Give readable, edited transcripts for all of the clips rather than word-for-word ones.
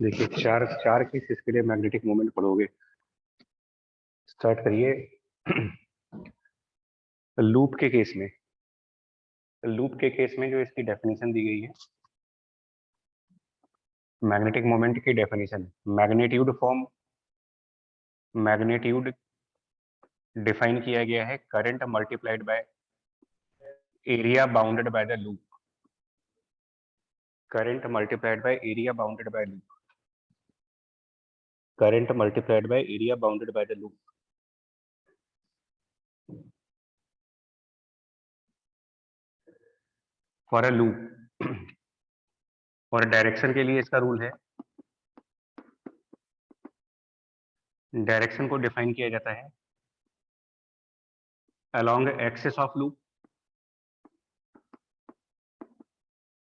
देखिए चार चार केस इसके लिए मैग्नेटिक मोमेंट पढ़ोगे। स्टार्ट करिए लूप के केस में। लूप के केस में जो इसकी डेफिनेशन दी गई है, मैग्नेटिक मोमेंट की definition, magnitude form, magnitude define किया गया है current multiplied by area bounded by the loop. Current multiplied by area bounded by loop. Current multiplied by area bounded by the loop. For a loop और direction के लिए इसका rule है, direction को define किया जाता है अलोंग एक्सिस ऑफ लूप।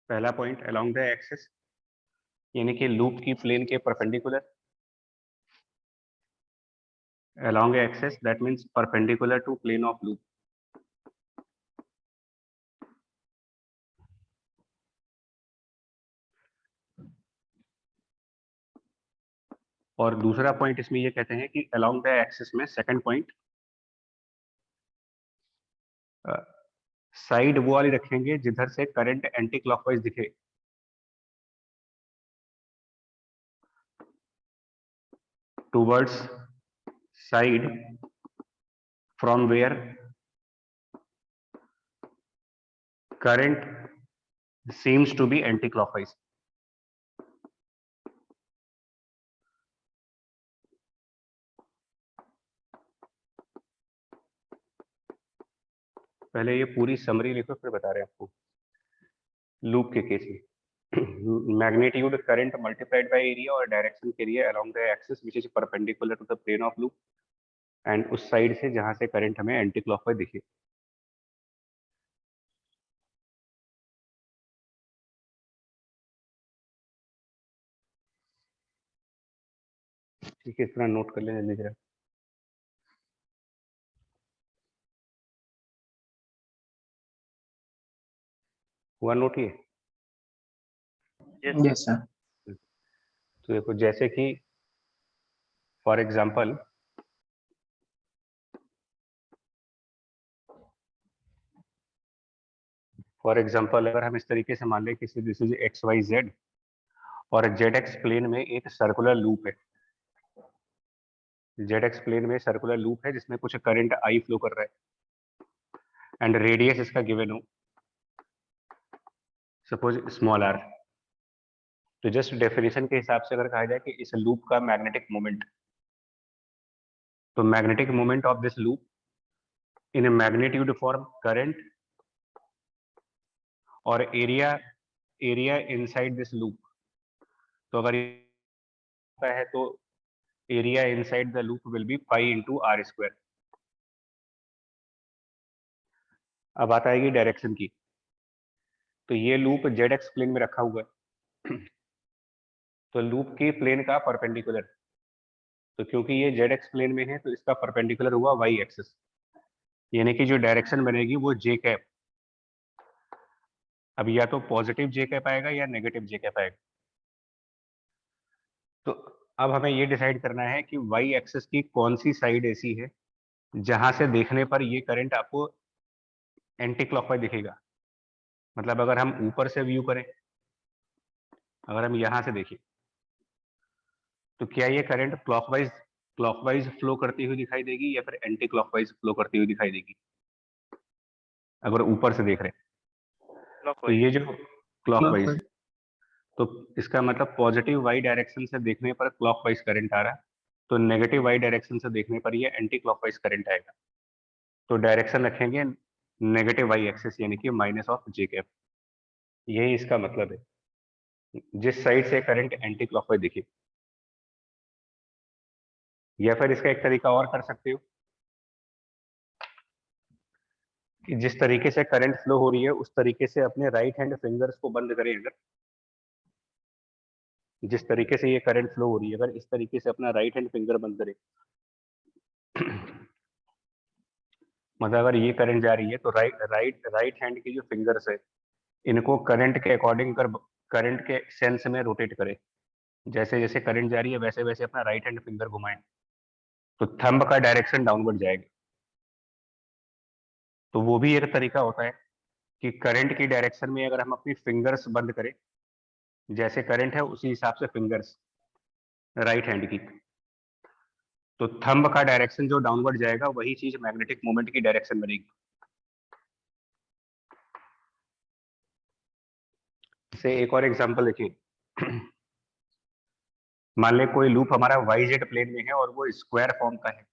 पहला पॉइंट अलोंग द एक्सिस, यानी कि लूप की प्लेन के perpendicular. Along axis that means perpendicular to plane of loop. और दूसरा पॉइंट इसमें ये कहते हैं कि अलोंग द एक्सिस में सेकंड पॉइंट साइड वो वाली रखेंगे जिधर से करंट एंटी क्लॉकवाइज दिखे। Towards side from where current seems to be anticlockwise. पहले ये पूरी समरी लिखो फिर बता रहे हैं आपको। लूप के केस में magnitude current multiplied by area और डायरेक्शन के लिए along the axis which is perpendicular to the plane of loop and उस साइड से जहां से करंट हमें एंटी क्लॉकवाइज दिखे। ठीक है, इतना नोट कर लें जल्दी जरा। हुआ नोट ये? Yes sir. तो देखो जैसे कि फॉर एग्जांपल अगर हम इस तरीके से मान लें कि this is X Y Z और जेड एक्स प्लेन में एक सर्कुलर लूप है। जेड एक्स प्लेन में सर्कुलर लूप है जिसमें कुछ करंट आई फ्लो कर रहा है एंड रेडियस इसका गिवन हो सपोज स्मॉल आर। तो जस्ट डेफिनेशन के हिसाब से अगर कहा जाए कि इस लूप का मैग्नेटिक मोमेंट, तो magnetic moment of this loop in a magnitude form current और एरिया इनसाइड दिस लूप। तो अगर है तो area inside the loop will be pi into R square. अब बात आएगी डायरेक्शन की। तो ये लूप जेड एक्स प्लेन में रखा हुआ है तो लूप की प्लेन का परपेंडिकुलर, तो क्योंकि ये जेड एक्स प्लेन में है तो इसका परपेंडिकुलर हुआ वाई एक्सिस, यानी कि जो डायरेक्शन बनेगी वो जे कैप। अब या तो पॉजिटिव जे कैप आएगा या नेगेटिव जे कैप आएगा। तो अब हमें ये डिसाइड करना है कि वाई एक्सिस की कौन सी साइड ऐसी है जहां से देखने पर ये करंट आपको एंटी क्लॉकवाइज दिखेगा। मतलब अगर हम ऊपर से व्यू करें, अगर हम यहां से देखें तो क्या ये करंट क्लॉकवाइज फ्लो करती हुई दिखाई देगी या फिर एंटी क्लॉकवाइज फ्लो करती हुई दिखाई देगी? अगर ऊपर से देख रहे हैं तो ये जो क्लॉकवाइज, तो इसका मतलब पॉजिटिव वाई डायरेक्शन से देखने पर क्लॉकवाइज करंट आ रहा है, तो नेगेटिव वाई डायरेक्शन से देखने पर ये एंटी क्लॉकवाइज करंट आएगा। तो डायरेक्शन रखेंगे नेगेटिव वाई एक्सिस यानी कि माइनस ऑफ जे कैप। यही इसका मतलब है, जिस साइड से करंट एंटी क्लॉकवाइज दिखे। या फिर इसका एक तरीका और कर सकते हो कि जिस तरीके से करंट फ्लो हो रही है उस तरीके से अपने राइट हैंड फिंगर्स को बंद करें। अगर जिस तरीके से ये करंट फ्लो हो रही है अगर इस तरीके से अपना राइट हैंड फिंगर बंद करें मतलब अगर ये करंट जा रही है तो राइट हैंड की जो फिंगर्स है इनको करंट के अकॉर्डिंग कर करंट के सेंस में रोटेट करें। जैसे जैसे करंट जा रही है वैसे वैसे अपना राइट हैंड फिंगर घुमाएं तो थंब का डायरेक्शन डाउनवर्ड जाएगा। तो वो भी एक तरीका होता है कि करंट की डायरेक्शन में अगर हम अपनी फिंगर्स बंद करें, जैसे करंट है उसी हिसाब से फिंगर्स राइट हैंड की, तो थंब का डायरेक्शन जो डाउनवर्ड जाएगा वही चीज मैग्नेटिक मोमेंट की डायरेक्शन बनेगी। से एक और एग्जांपल देखिए। मान ले कोई लूप हमारा वाई जेड प्लेन में है और वो स्क्वायर फॉर्म का है,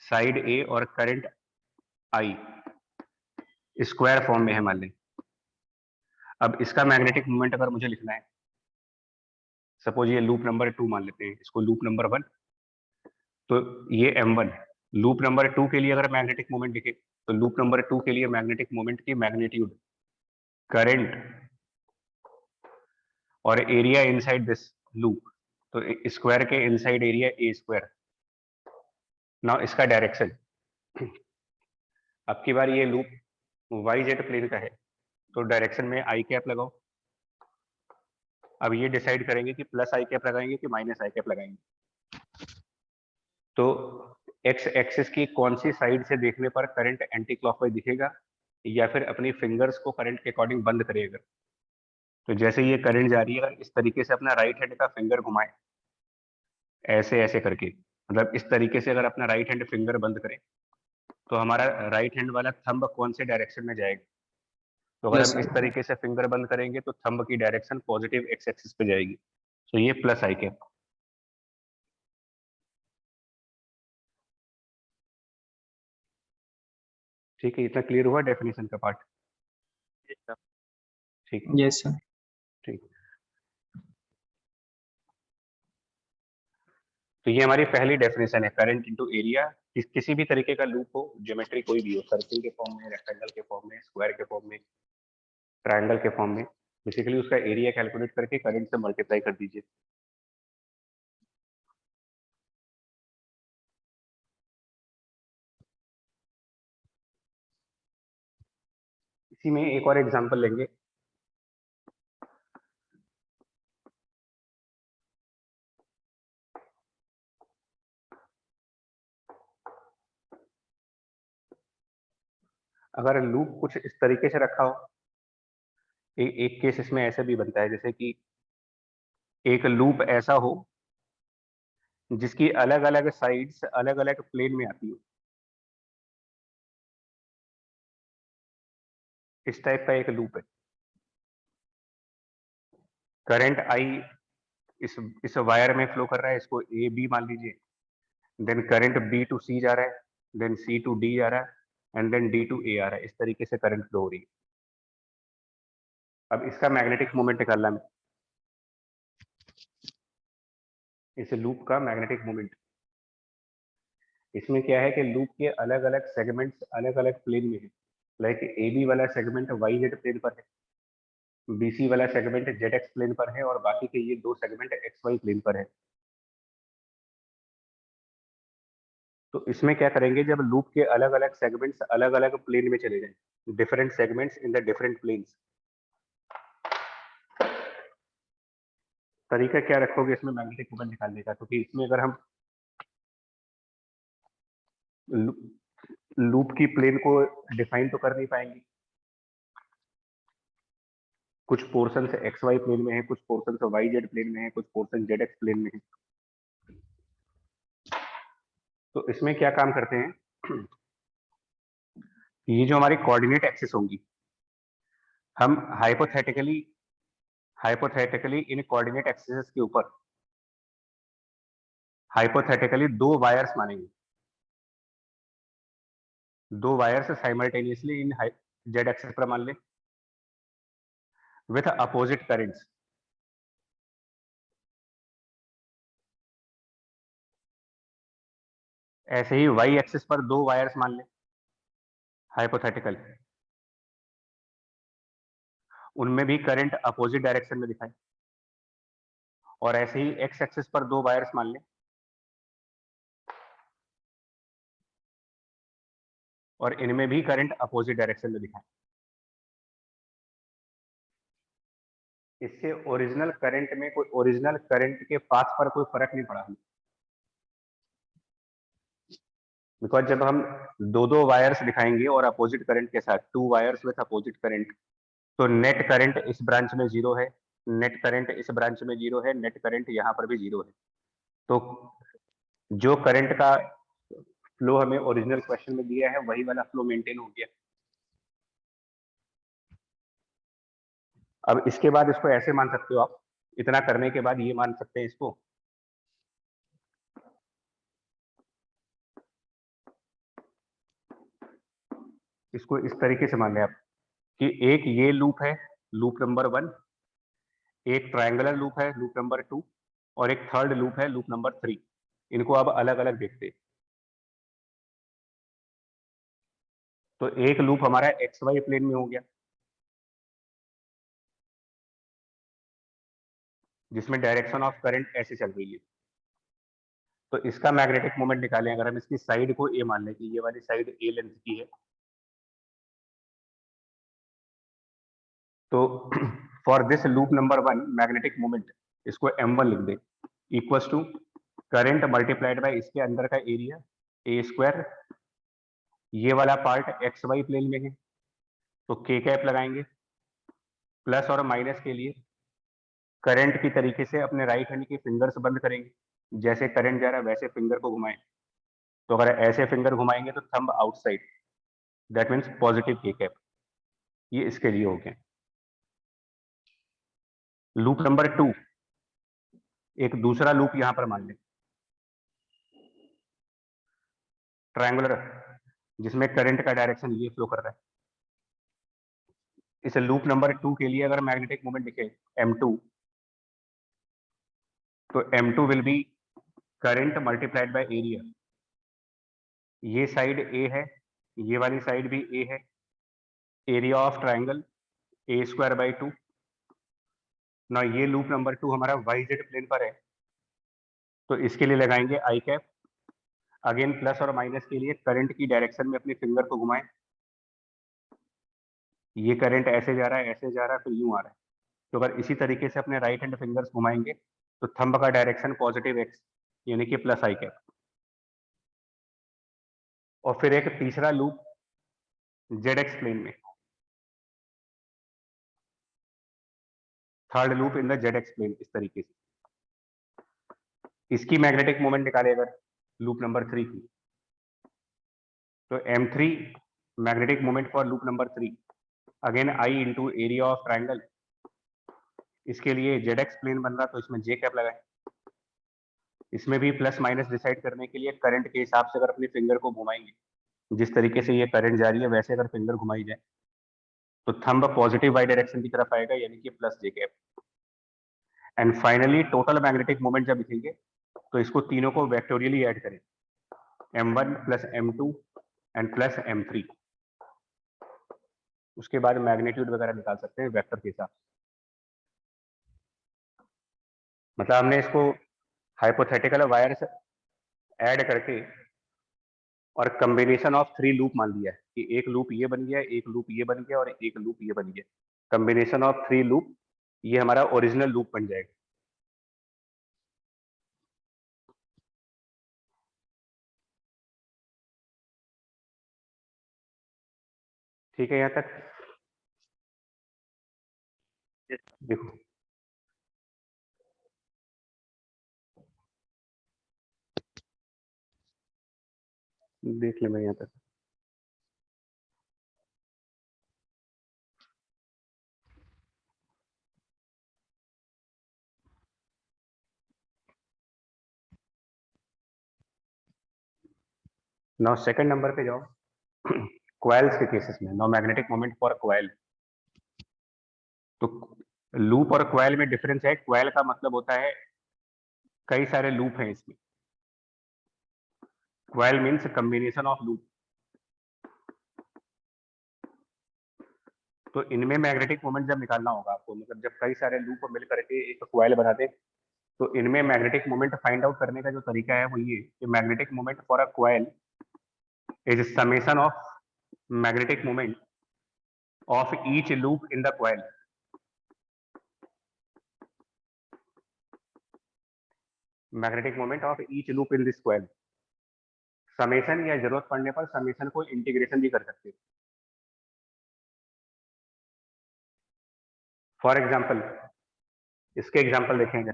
साइड ए और करंट आई स्क्वायर फॉर्म में है मान लें। अब इसका मैग्नेटिक मोमेंट अगर मुझे लिखना है, सपोज ये लूप नंबर 2 मान लेते हैं, इसको लूप नंबर 1, तो ये m1 है। लूप नंबर 2 के लिए अगर मैग्नेटिक मोमेंट लिखे तो लूप नंबर 2 के लिए मैग्नेटिक मोमेंट की मैग्नीट्यूड करंट और एरिया इनसाइड दिस लूप, तो स्क्वायर के inside area A square. Now इसका डायरेक्शन, अब की बार ये लूप वाई जेड प्लेन का है तो डायरेक्शन में आई कैप लगाओ। अब ये डिसाइड करेंगे कि प्लस आई कैप लगाएंगे कि माइनस आई कैप लगाएंगे। तो एक्स एक्सिस की कौन सी साइड से देखने पर करंट एंटी क्लॉकवाइज दिखेगा या फिर अपनी फिंगर्स को करंट के अकॉर्डिंग बंद करेगा। तो जैसे ये करंट जा रही है, अगर इस तरीके से अपना राइट हैंड का फिंगर घुमाए ऐसे ऐसे करके, मतलब इस तरीके से अगर अपना राइट हैंड फिंगर बंद करें तो हमारा राइट हैंड वाला थंब कौन से डायरेक्शन में जाएगा। तो अगर यस हम इस सर। तरीके से फिंगर बंद करेंगे तो थंब की डायरेक्शन पॉजिटिव एक्स एक्सिस पे जाएगी। तो ये प्लस आई कैप। ठीक है, इतना क्लियर हुआ डेफिनेशन का पार्ट। ठीक है, यस सर। ठीक। तो ये हमारी पहली डेफिनेशन है, करंट इनटू एरिया। किसी भी तरीके का लूप हो, ज्योमेट्री कोई भी हो, सर्किल के फॉर्म में, रेक्टेंगल के फॉर्म में, स्क्वायर के फॉर्म में, ट्रायंगल के फॉर्म में, बेसिकली उसका एरिया कैलकुलेट करके करंट से मल्टीप्लाई कर दीजिए। इसी में एक और एग्जांपल लेंगे। अगर लूप कुछ इस तरीके से रखा हो, एक केस इसमें ऐसे भी बनता है जैसे कि एक लूप ऐसा हो जिसकी अलग अलग साइड्स अलग अलग प्लेन में आती हो, इस टाइप का एक लूप है। करंट आई इस वायर में फ्लो कर रहा है, इसको ए बी मान लीजिए। देन करंट बी टू सी जा रहा है, देन सी टू डी जा रहा है, एंड देन डी टू ए आ रहा है। इस तरीके से करंट फ्लो हो रही है। अब इसका मैग्नेटिक मोमेंट निकालना है, इस लूप का मैग्नेटिक मोमेंट। इसमें क्या है कि लूप के अलग अलग सेगमेंट्स अलग अलग प्लेन में है। लाइक ए बी वाला सेगमेंट वाई जेड प्लेन पर है, बीसी वाला सेगमेंट जेड एक्स प्लेन पर है, और बाकी के ये दो सेगमेंट एक्स वाई प्लेन पर है। तो इसमें क्या करेंगे, जब लूप के अलग अलग सेगमेंट्स अलग अलग प्लेन में चले जाएं, different segments in the different planes, तरीका क्या रखोगे इसमें मैग्नेटिक मोमेंट निकालने का। क्योंकि इसमें अगर हम लूप की प्लेन को डिफाइन तो कर नहीं पाएंगे, कुछ पोर्शन एक्स वाई प्लेन में है, कुछ पोर्शन वाई जेड प्लेन में है, कुछ पोर्शन जेड एक्स प्लेन में है। तो इसमें क्या काम करते हैं, ये जो हमारी कोऑर्डिनेट एक्सिस होंगी, हम हाइपोथेटिकली इन कोऑर्डिनेट एक्सिस के ऊपर हाइपोथेटिकली दो वायर्स मानेंगे, दो वायर्स साइमल्टेनियसली इन जेड एक्सिस पर मान ले विथ अपोजिट करंट्स। ऐसे ही वाई एक्सिस पर दो वायर्स मान ले हाइपोथेटिकल, उनमें भी करंट अपोजिट डायरेक्शन में दिखाए। और ऐसे ही एक्स एक्सिस पर दो वायर्स मान ले और इनमें भी करंट अपोजिट डायरेक्शन में दिखाए। इससे ओरिजिनल करंट में कोई ओरिजिनल करंट के पाथ पर कोई फर्क नहीं पड़ा, बिकॉज जब हम दो दो वायर्स दिखाएंगे और अपोजिट करंट के साथ, to wires with opposite current, तो नेट करंट इस ब्रांच में 0 है, नेट करंट इस ब्रांच में 0 है, नेट करंट यहाँ पर भी 0 है। तो जो करंट का फ्लो हमें ओरिजिनल क्वेश्चन में दिया है वही वाला फ्लो मेंटेन हो गया। अब इसके बाद इसको ऐसे मान सकते हो आप, इतना करने के बाद ये मान सकते हैं इसको इस तरीके से मान लें आप कि एक ये लूप है, लूप नंबर 1, एक ट्रायंगुलर लूप है, लूप नंबर 2, और एक थर्ड लूप है, लूप नंबर 3। इनको अब अलग अलग देखते हैं। तो एक लूप हमारा एक्स वाई प्लेन में हो गया, जिसमें डायरेक्शन ऑफ करंट ऐसे चल रही है। तो इसका मैग्नेटिक मोमेंट निकालें, अगर हम इसकी साइड को ए मान लें कि ये वाली साइड ए लेंथ की है, तो for this loop number 1 magnetic moment, इसको m1 लिख दे, equals to current multiplied by इसके अंदर का एरिया ए स्क्वायर। ये वाला पार्ट एक्स वाई प्लेन में है तो के कैप लगाएंगे, प्लस और माइनस के लिए करंट की तरीके से अपने राइट हैंड की फिंगर्स बंद करेंगे, जैसे करंट जा रहा है वैसे फिंगर को घुमाएं। तो अगर ऐसे फिंगर घुमाएंगे तो thumb outside, that means positive के कैप। ये इसके लिए हो गया। लूप नंबर 2, एक दूसरा लूप यहां पर मान लें, ट्रायंगुलर, जिसमें करंट का डायरेक्शन ये फ्लो कर रहा है। इस लूप नंबर 2 के लिए अगर मैग्नेटिक मोमेंट लिखे m2, तो m2 will be current multiplied by area. ये साइड ए है, ये वाली साइड भी ए है, area of triangle A square by 2। ना ये लूप नंबर 2 हमारा वाई जेड प्लेन पर है, तो इसके लिए लगाएंगे आई कैप। अगेन प्लस और माइनस के लिए करंट की डायरेक्शन में अपने फिंगर को घुमाएं। ये करंट ऐसे जा रहा है, ऐसे जा रहा है, फिर यूं आ रहा है। तो अगर इसी तरीके से अपने राइट हैंड फिंगर्स घुमाएंगे तो थंब का डायरेक्शन पॉजिटिव एक्स यानी कि प्लस आई कैप। और फिर एक तीसरा लूप जेड एक्स प्लेन में, third loop in the Z X plane, इस तरीके से। इसकी मैग्नेटिक मोमेंट निकाले अगर लूप नंबर 3 की, तो m3 magnetic moment for loop number 3, again I into area of triangle. इसके लिए जेड एक्स प्लेन बन रहा तो इसमें जे कैप लगाए। इसमें भी प्लस माइनस डिसाइड करने के लिए करंट के हिसाब से अगर अपनी फिंगर को घुमाएंगे, जिस तरीके से ये करंट जा रही है वैसे अगर फिंगर घुमाई जाए तो थंब पॉजिटिव वाई डायरेक्शन की तरफ आएगा, यानी कि plus J cap. And finally total magnetic moment जब लिखेंगे तो इसको तीनों को वेक्टोरियली ऐड करें, m1 plus m2 and plus m3। उसके बाद मैग्नीट्यूड वगैरह निकाल सकते हैं वेक्टर के हिसाब से। मतलब हमने इसको हाइपोथेटिकल वायर्स ऐड करके और कॉम्बिनेशन ऑफ 3 लूप मान लिया है कि एक लूप ये बन गया, एक लूप ये बन गया और एक लूप ये बन गया। कॉम्बिनेशन ऑफ 3 लूप, ये हमारा ओरिजिनल लूप बन जाएगा। ठीक है, यहाँ तक देखो, देख ले मैं यहाँ तक। नाउ सेकंड नंबर पे जाओ, क्वाइल्स के केसेस में। Now magnetic moment for coil. तो लूप और क्वाइल में डिफरेंस है। क्वाइल का मतलब होता है कई सारे लूप हैं इसमें। Coil means combination of loop. तो इनमें मैग्नेटिक मोमेंट जब निकालना होगा आपको, मतलब जब कई सारे लूप मिल करके एक क्वाइल बनाते, तो इनमें मैग्नेटिक मोमेंट फाइंड आउट करने का जो तरीका है वो ये कि magnetic moment for a coil is summation of magnetic moment of each loop in the coil. Magnetic moment of each loop in this coil. Summation या जरूरत पड़ने पर समेशन को इंटीग्रेशन भी कर सकते हैं। फॉर एग्जाम्पल इसके एग्जाम्पल देखेंगे।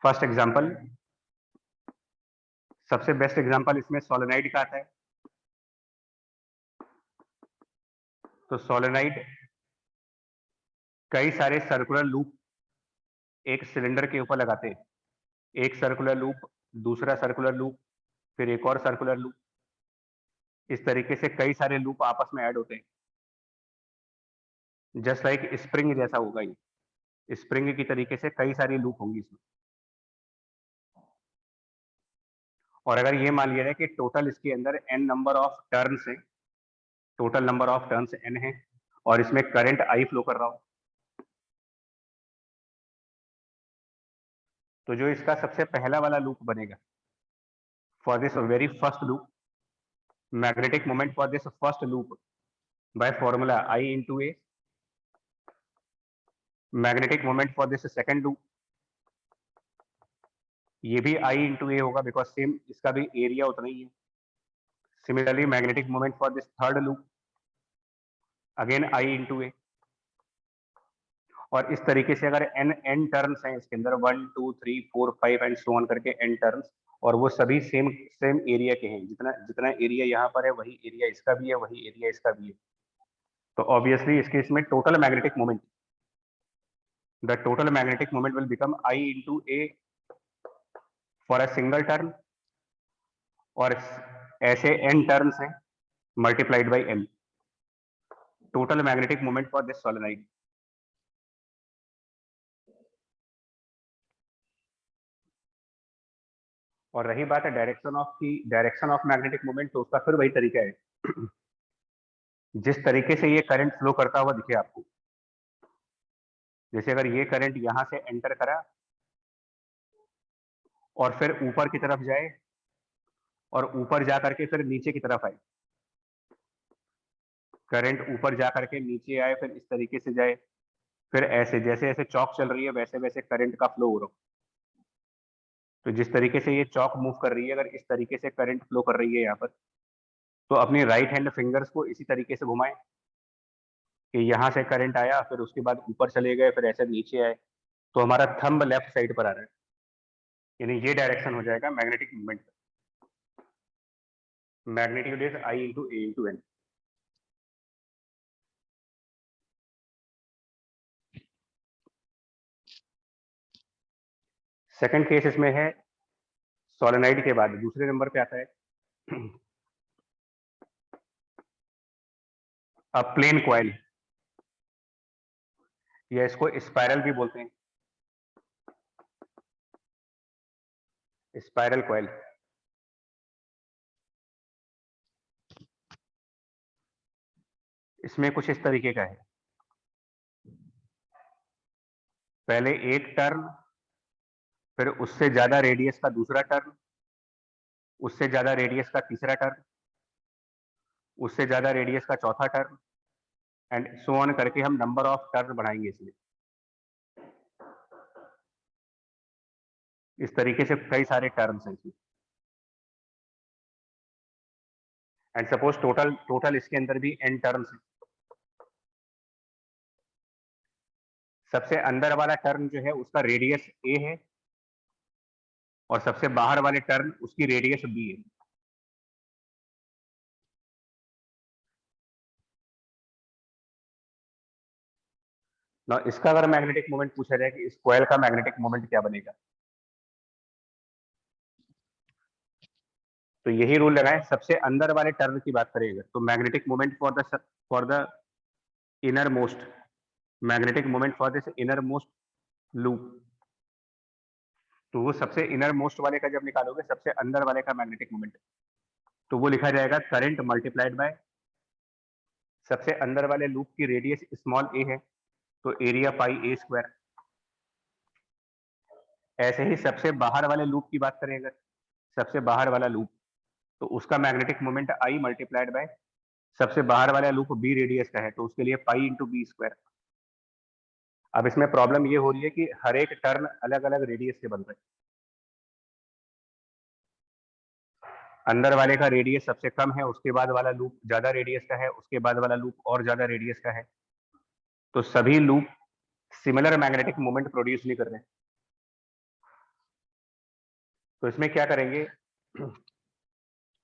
फर्स्ट एग्जाम्पल, सबसे बेस्ट एग्जाम्पल इसमें सोलेनाइड का आता है। तो सोलेनाइड कई सारे सर्कुलर लूप एक सिलेंडर के ऊपर लगाते हैं। एक सर्कुलर लूप, दूसरा सर्कुलर लूप, फिर एक और सर्कुलर लूप। इस तरीके से कई सारे लूप आपस में ऐड होते हैं। जस्ट लाइक स्प्रिंग जैसा होगा ये, स्प्रिंग की तरीके से कई सारी लूप होंगी इसमें। और अगर ये मान लिया जाए कि टोटल इसके अंदर n नंबर ऑफ टर्न्स है, total number of turns n है, और इसमें करंट I फ्लो कर रहा हो, तो जो इसका सबसे पहला वाला लूप बनेगा, for this very first loop, magnetic moment for this first loop by formula I into A, magnetic moment for this second loop, ये भी I इंटू ए होगा, बिकॉज सेम इसका भी एरिया उतना ही है। Similarly magnetic moment for this third loop, again I into a. और इस तरीके से अगर n टर्न्स हैं इसके अंदर, 1 2 3 4 5 एंड सो ऑन करके n टर्न्स, और वो सभी सेम एरिया के हैं, जितना जितना एरिया यहाँ पर है वही एरिया इसका भी है, वही एरिया इसका भी है, तो ऑब्वियसली इसके इसमें total magnetic moment, the total magnetic moment will become I into A for a single turn, और ऐसे n टर्न्स हैं multiplied by n, total magnetic moment for this solenoid. और रही बात है डायरेक्शन ऑफ मैग्नेटिक मोमेंट, तो उसका फिर वही तरीका है जिस तरीके से ये करंट फ्लो करता हुआ दिखे आपको। जैसे अगर ये करंट यहां से एंटर करा और फिर ऊपर की तरफ जाए, और ऊपर जा करके फिर नीचे की तरफ आए, करंट ऊपर जा करके नीचे आए, फिर इस तरीके से जाए, फिर ऐसे जैसे जैसे चौक चल रही है वैसे वैसे करंट का फ्लो हो रहा हो। तो जिस तरीके से ये चौक मूव कर रही है, अगर इस तरीके से करंट फ्लो कर रही है यहाँ पर, तो अपनी राइट हैंड फिंगर्स को इसी तरीके से घुमाएं कि यहाँ से करंट आया, फिर उसके बाद ऊपर चले गए, फिर ऐसे नीचे आए, तो हमारा थंब लेफ्ट साइड पर आ रहा है, यानी ये डायरेक्शन हो जाएगा magnetic movement. Magnitude is I into A into N. Second case इसमें है सोलेनाइड के बाद, दूसरे नंबर पे आता है अब प्लेन कॉइल, या इसको स्पाइरल भी बोलते हैं, स्पाइरल कॉइल। इसमें कुछ इस तरीके का है, पहले एक टर्न, फिर उससे ज्यादा रेडियस का दूसरा टर्न, उससे ज्यादा रेडियस का तीसरा टर्न, उससे ज्यादा रेडियस का चौथा टर्न, एंड सो ऑन करके हम नंबर ऑफ टर्न बढ़ाएंगे इसमें। इस तरीके से कई सारे टर्न्स हैं इसमें। एंड सपोज टोटल इसके अंदर भी n टर्न्स हैं। सबसे अंदर वाला टर्न जो है उसका रेडियस a है, और सबसे बाहर वाले टर्न उसकी रेडियस b है। ना इसका अगर मैग्नेटिक मोमेंट पूछा जाए कि इस कॉइल का मैग्नेटिक मोमेंट क्या बनेगा, तो यही रूल लगाएं, सबसे अंदर वाले टर्न की बात करेंगे तो magnetic moment for the inner most, magnetic moment for this inner most loop, तो वो सबसे इनर मोस्ट वाले का जब निकालोगे, सबसे अंदर वाले का मैग्नेटिक मोमेंट, तो वो लिखा जाएगा करंट मल्टीप्लाइड बाय सबसे अंदर वाले लूप की रेडियस स्मॉल a है, तो एरिया पाई a स्क्वायर। ऐसे ही सबसे बाहर वाले लूप की बात करें अगर, सबसे बाहर वाला लूप, तो उसका magnetic moment I multiplied by सबसे बाहर वाला लूप b रेडियस का है, तो उसके लिए पाई इंटू बी स्क्वायर। अब इसमें प्रॉब्लम ये हो रही है कि हर एक टर्न अलग अलग रेडियस से बन रहे हैं। अंदर वाले का रेडियस सबसे कम है, उसके बाद वाला लूप ज्यादा रेडियस का है, उसके बाद वाला लूप और ज्यादा रेडियस का है। तो सभी loop similar magnetic moment produce नहीं कर रहे हैं। तो इसमें क्या करेंगे,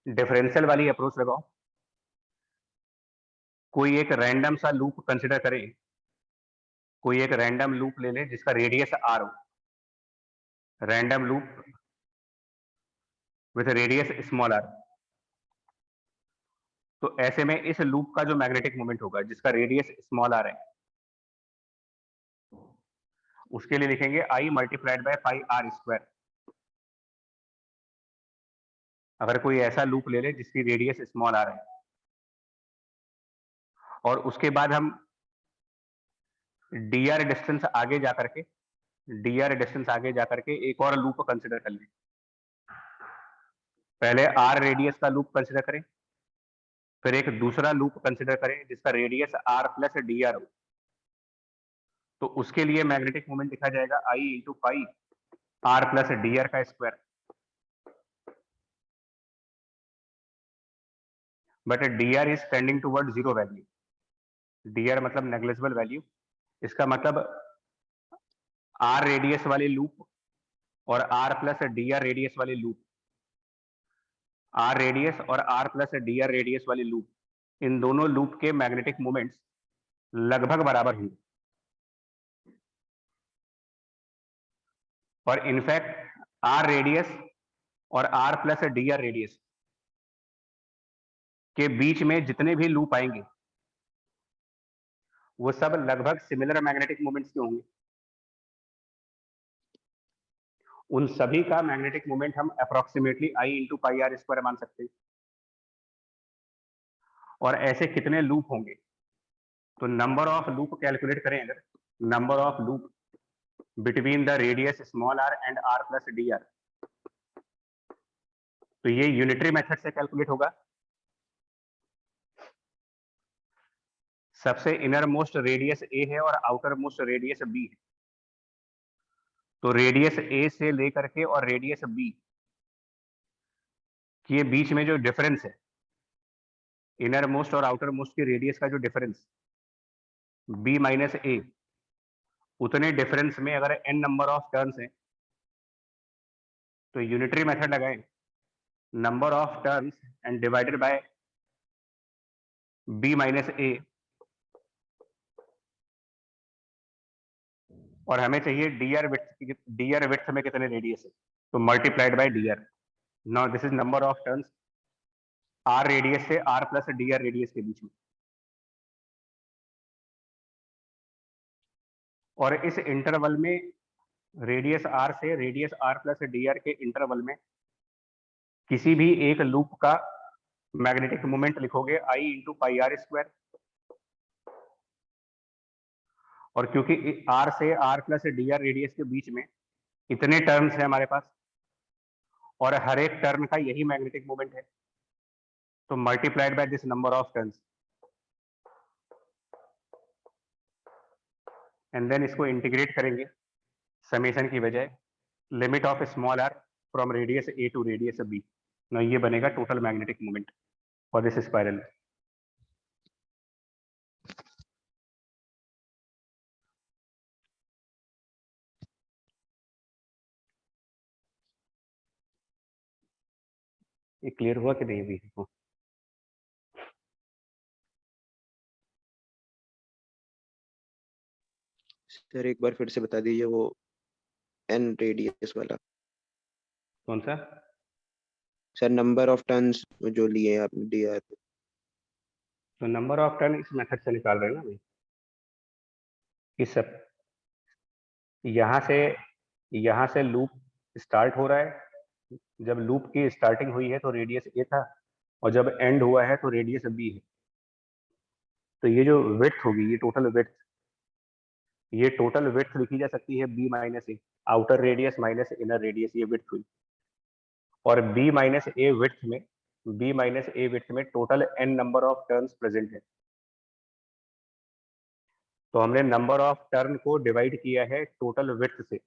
डिफरेंशियल वाली अप्रोच लगाओ। कोई एक रैंडम सा लूप कंसिडर करें, कोई एक रैंडम लूप ले लें जिसका रेडियस आर हो, random loop with radius small R. तो ऐसे में इस लूप का जो मैग्नेटिक मोमेंट होगा जिसका रेडियस स्मॉल आर है, उसके लिए लिखेंगे I multiplied by pi are square. अगर कोई ऐसा लूप ले ले जिसकी रेडियस स्मॉल आर है, और उसके बाद हम डी आर डिस्टेंस आगे जाकर के एक और लूप कंसिडर कर लें। पहले आर रेडियस का लूप कंसिडर करें, फिर एक दूसरा लूप कंसिडर करें जिसका radius r plus D r हो। तो उसके लिए मैग्नेटिक मोमेंट लिखा जाएगा I into pi r plus D r का square. But d r is tending toward zero value, d r मतलब नेग्लिजिबल वैल्यू। इसका मतलब आर रेडियस वाले लूप और are plus D R radius वाले लूप, आर रेडियस और are plus D R radius वाले loop, इन दोनों लूप के मैग्नेटिक मोमेंट्स लगभग बराबर होंगे। और इनफैक्ट आर रेडियस और are plus D R radius के बीच में जितने भी लूप आएंगे वो सब लगभग सिमिलर मैग्नेटिक मोमेंट्स के होंगे। उन सभी का मैग्नेटिक मोमेंट हम approximately I into pi are square मान सकते हैं। और ऐसे कितने लूप होंगे, तो नंबर ऑफ लूप कैलकुलेट करें अगर, number of loop between the radius small R and R plus D R, तो ये यूनिटरी मेथड से कैलकुलेट होगा। सबसे इनर मोस्ट रेडियस ए है और आउटर मोस्ट रेडियस बी है। तो रेडियस ए से लेकर के और रेडियस बी के बीच में जो डिफरेंस है, इनर मोस्ट और आउटर मोस्ट की रेडियस का जो डिफरेंस बी माइनस ए, उतने डिफरेंस में अगर एन नंबर ऑफ टर्न्स हैं तो यूनिटरी मेथड लगाएं, number of turns and divided by b minus a, और हमें चाहिए डी आर विड्थ में कितने रेडियस है, तो multiplied by d r. Now this is number of turns r radius से r plus D R radius के बीच में। और इस इंटरवल में रेडियस आर से radius r plus D r के इंटरवल में किसी भी एक लूप का मैग्नेटिक मोमेंट लिखोगे I into pi are square. और क्योंकि आर से r plus D R radius के बीच में इतने टर्म्स है हमारे पास और हर एक टर्म का यही मैग्नेटिक मोमेंट है, तो multiplied by this number of turns, and then इसको इंटीग्रेट करेंगे समेशन की बजाय, limit of small R from radius A to radius B. ना ये बनेगा total magnetic moment for this spiral. ये क्लियर हुआ कि नहीं अभी? सर एक बार फिर से बता दीजिए वो एन रेडियस वाला। कौन सा? सर नंबर ऑफ टर्न्स जो लिए आपने दिया है। तो नंबर ऑफ टर्न इस मेथड से निकाल रहे हैं ना भाई, इस सब यहाँ से लूप स्टार्ट हो रहा है, जब लूप की स्टार्टिंग हुई है तो रेडियस ए था और जब एंड हुआ है तो रेडियस बी है। तो ये जो विड्थ होगी, ये टोटल विड्थ लिखी जा सकती है b minus a, outer radius minus inner radius, ये विड्थ हुई। और बी माइनस ए विड्थ में total n number of turns present है। तो हमने नंबर ऑफ टर्न को डिवाइड किया है टोटल विड्थ से,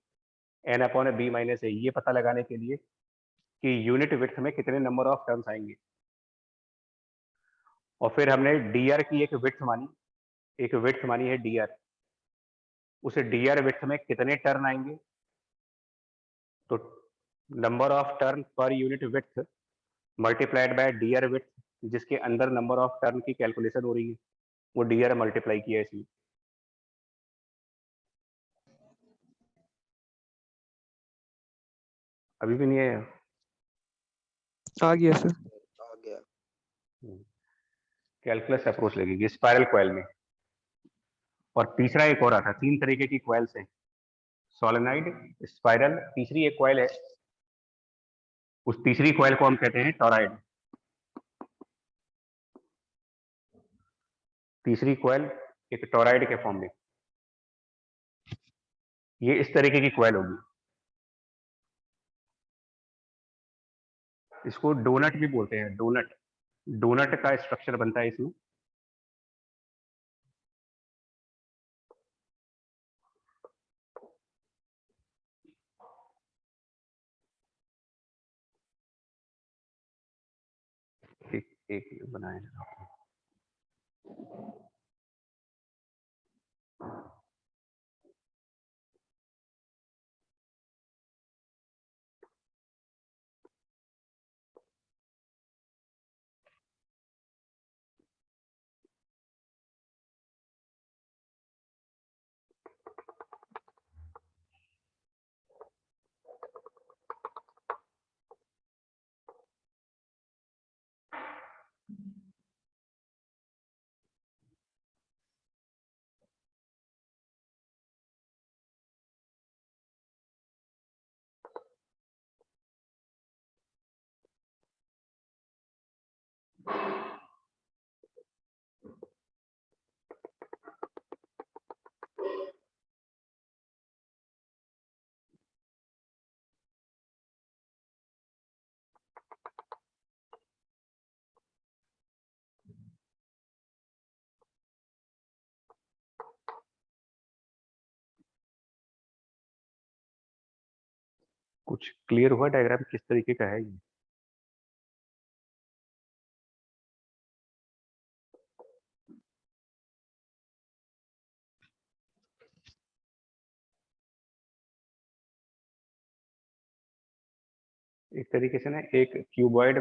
n upon b minus a, ये पता लगाने के लिए कि यूनिट विड्थ में कितने नंबर ऑफ टर्न्स आएंगे। और फिर हमने dr की एक विड्थ मानी है dr, उसे dr विड्थ में कितने टर्न आएंगे, तो number of turn per unit width multiplied by dr width, जिसके अंदर नंबर ऑफ टर्न की कैलकुलेशन हो रही है, वो dr मल्टीप्लाई किया है इसमें। अभी भी नहीं आया? आ गया सर। आ गया। कैलकुलस अप्रोच लगेगी स्पाइरल कॉइल में। और तीसरा एक और आता है, 3 तरीके की कॉइल्स हैं, सोलेनॉइड, स्पाइरल, तीसरी एक कॉइल है, उस तीसरी कॉइल को हम कहते हैं टॉरॉइड। तीसरी कॉइल एक टॉरॉइड के फॉर्म में, ये इस तरीके की कॉइल होगी। इसको डोनट भी बोलते हैं, डोनट। डोनट का स्ट्रक्चर बनता है इसमें। एक बनाए कुछ क्लियर हुआ डायग्राम किस तरीके का है ये? एक तरीके से ना एक क्यूबॉइड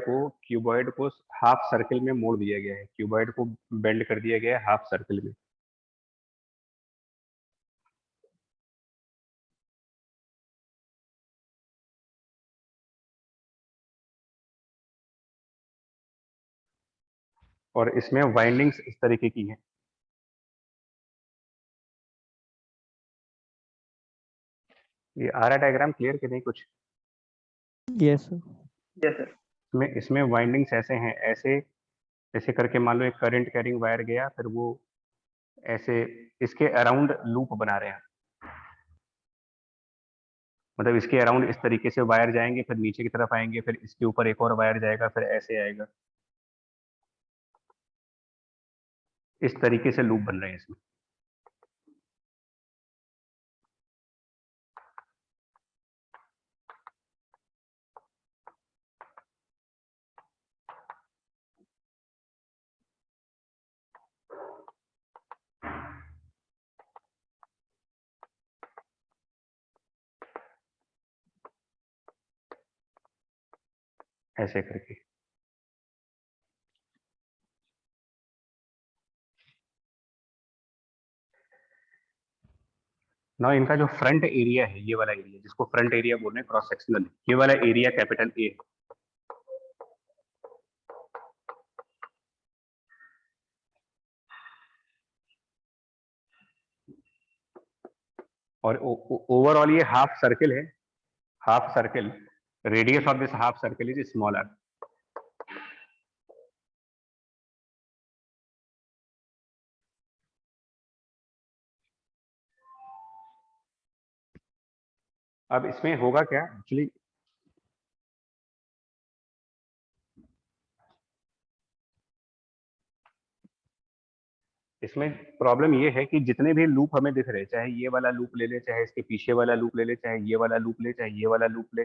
को हाफ सर्कल में मोड़ दिया गया है, क्यूबॉइड को बेंड कर दिया गया है हाफ सर्कल में। और इसमें वाइंडिंग्स इस तरीके की हैं। ये आ रहा डायग्राम क्लियर कि नहीं कुछ? Yes sir. Yes sir. इसमें वाइंडिंग्स ऐसे हैं, ऐसे करके मान लो एक करंट कैरिंग वायर गया, फिर वो ऐसे इसके अराउंड लूप बना रहे हैं। मतलब इसके अराउंड इस तरीके से वायर जाएंगे, फिर नीचे की तरफ आएंगे, फिर इसके ऊपर एक और वायर जाएगा, फिर ऐसे आएगा। इस तरीके से लूप बन रहे हैं इसमें। ऐसे करके ना, इनका जो फ्रंट एरिया है, ये वाला एरिया जिसको फ्रंट एरिया बोल रहे हैं, क्रॉस सेक्शनल, ये वाला एरिया कैपिटल ए है। और ओवरऑल ये हाफ सर्किल है, half circle, radius of this half circle is smaller. अब इसमें होगा क्या एक्चुअली, इसमें प्रॉब्लम ये है कि जितने भी लूप हमें दिख रहे, चाहे ये वाला लूप ले ले, चाहे इसके पीछे वाला लूप ले ले, चाहे ये वाला लूप ले, चाहे ये वाला लूप ले,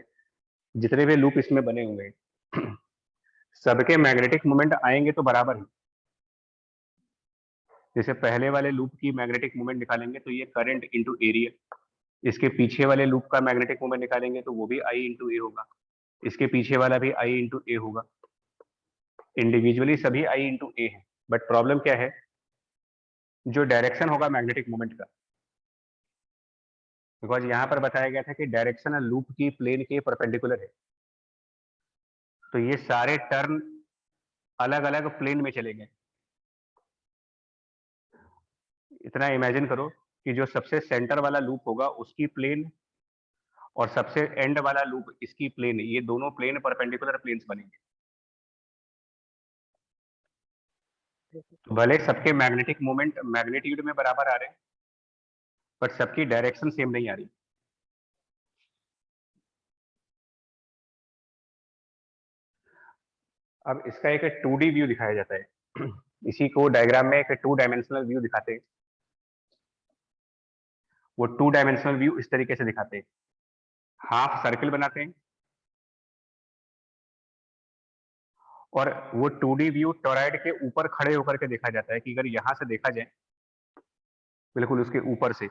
जितने भी लूप इसमें बने हुए हैं सबके मैग्नेटिक मोमेंट आएंगे तो बराबर ही। जैसे पहले वाले लूप की मैग्नेटिक मोमेंट निकालेंगे तो ये करंट इंटू एरिया, इसके पीछे वाले लूप का मैग्नेटिक मोमेंट निकालेंगे तो वो भी आई इंटू ए होगा, इसके पीछे वाला भी आई इंटू ए होगा। इंडिविजुअली सभी आई इंटू ए है, बट प्रॉब्लम क्या है, जो डायरेक्शन होगा मैग्नेटिक मोमेंट का, बिकॉज यहां पर बताया गया था कि डायरेक्शन लूप की प्लेन के परपेंडिकुलर है, तो ये सारे टर्न अलग अलग प्लेन में चले गए। इतना इमेजिन करो कि जो सबसे सेंटर वाला लूप होगा उसकी प्लेन और सबसे एंड वाला लूप इसकी प्लेन, ये दोनों प्लेन परपेंडिकुलर प्लेन्स बनेंगे। तो भले सबके मैग्नेटिक मोमेंट मैग्नीट्यूड में बराबर आ रहे हैं, बट सबकी डायरेक्शन सेम नहीं आ रही। अब इसका एक 2D व्यू दिखाया जाता है इसी को डायग्राम में एक 2 डायमेंशनल व्यू दिखाते हैं। वो 2 डायमेंशनल व्यू इस तरीके से दिखाते हैं, हाफ सर्कल बनाते हैं और वो 2D व्यू टोरॉइड के ऊपर खड़े होकर के देखा जाता है कि अगर यहां से देखा जाए बिल्कुल उसके ऊपर से,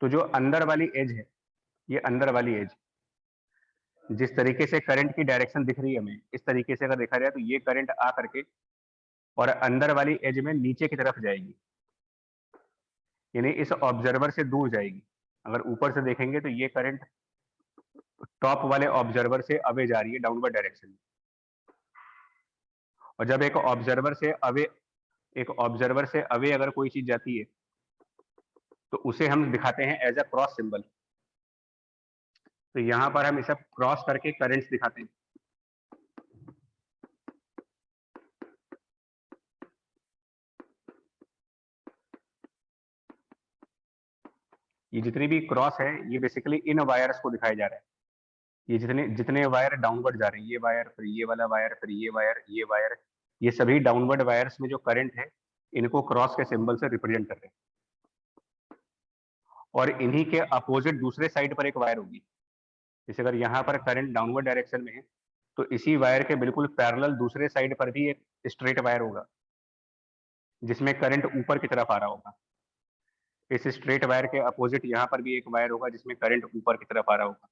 तो जो अंदर वाली एज है, ये अंदर वाली एज, जिस तरीके से करंट की डायरेक्शन दिख रही है हमें, इस तरीके से अगर देखा जाए तो ये करंट आ करके और अंदर वाली एज में नीचे की तरफ जाएगी, यानी इस ऑब्जर्वर से दूर जाएगी। अगर ऊपर से देखेंगे तो ये करंट टॉप वाले ऑब्जर्वर से अवे जा रही है डाउनवर्ड डायरेक्शन में, और जब एक ऑब्जर्वर से अवे अगर कोई चीज जाती है तो उसे हम दिखाते हैं एज अ क्रॉस सिंबल। तो यहां पर हम इसे क्रॉस करके करंट्स दिखाते हैं। ये जितनी भी क्रॉस है ये बेसिकली इन वायर्स को दिखाया जा रहा है। ये जितने जितने वायर डाउनवर्ड जा रहे हैं, ये वायर, फिर ये वाला वायर, फिर ये वायर, ये वायर, ये सभी डाउनवर्ड वायर्स में जो करंट है इनको क्रॉस के सिंबल से रिप्रेजेंट कर रहे हैं। और इन्हीं के अपोजिट दूसरे साइड पर एक वायर होगी। जैसे अगर यहाँ पर करंट डाउनवर्ड डायरेक्शन में है तो इसी वायर के बिल्कुल पैरेलल दूसरे साइड पर भी एक स्ट्रेट वायर होगा जिसमें करंट ऊपर की तरफ आ रहा होगा। इस स्ट्रेट वायर के अपोजिट यहाँ पर भी एक वायर होगा जिसमें करंट ऊपर की तरफ आ रहा होगा।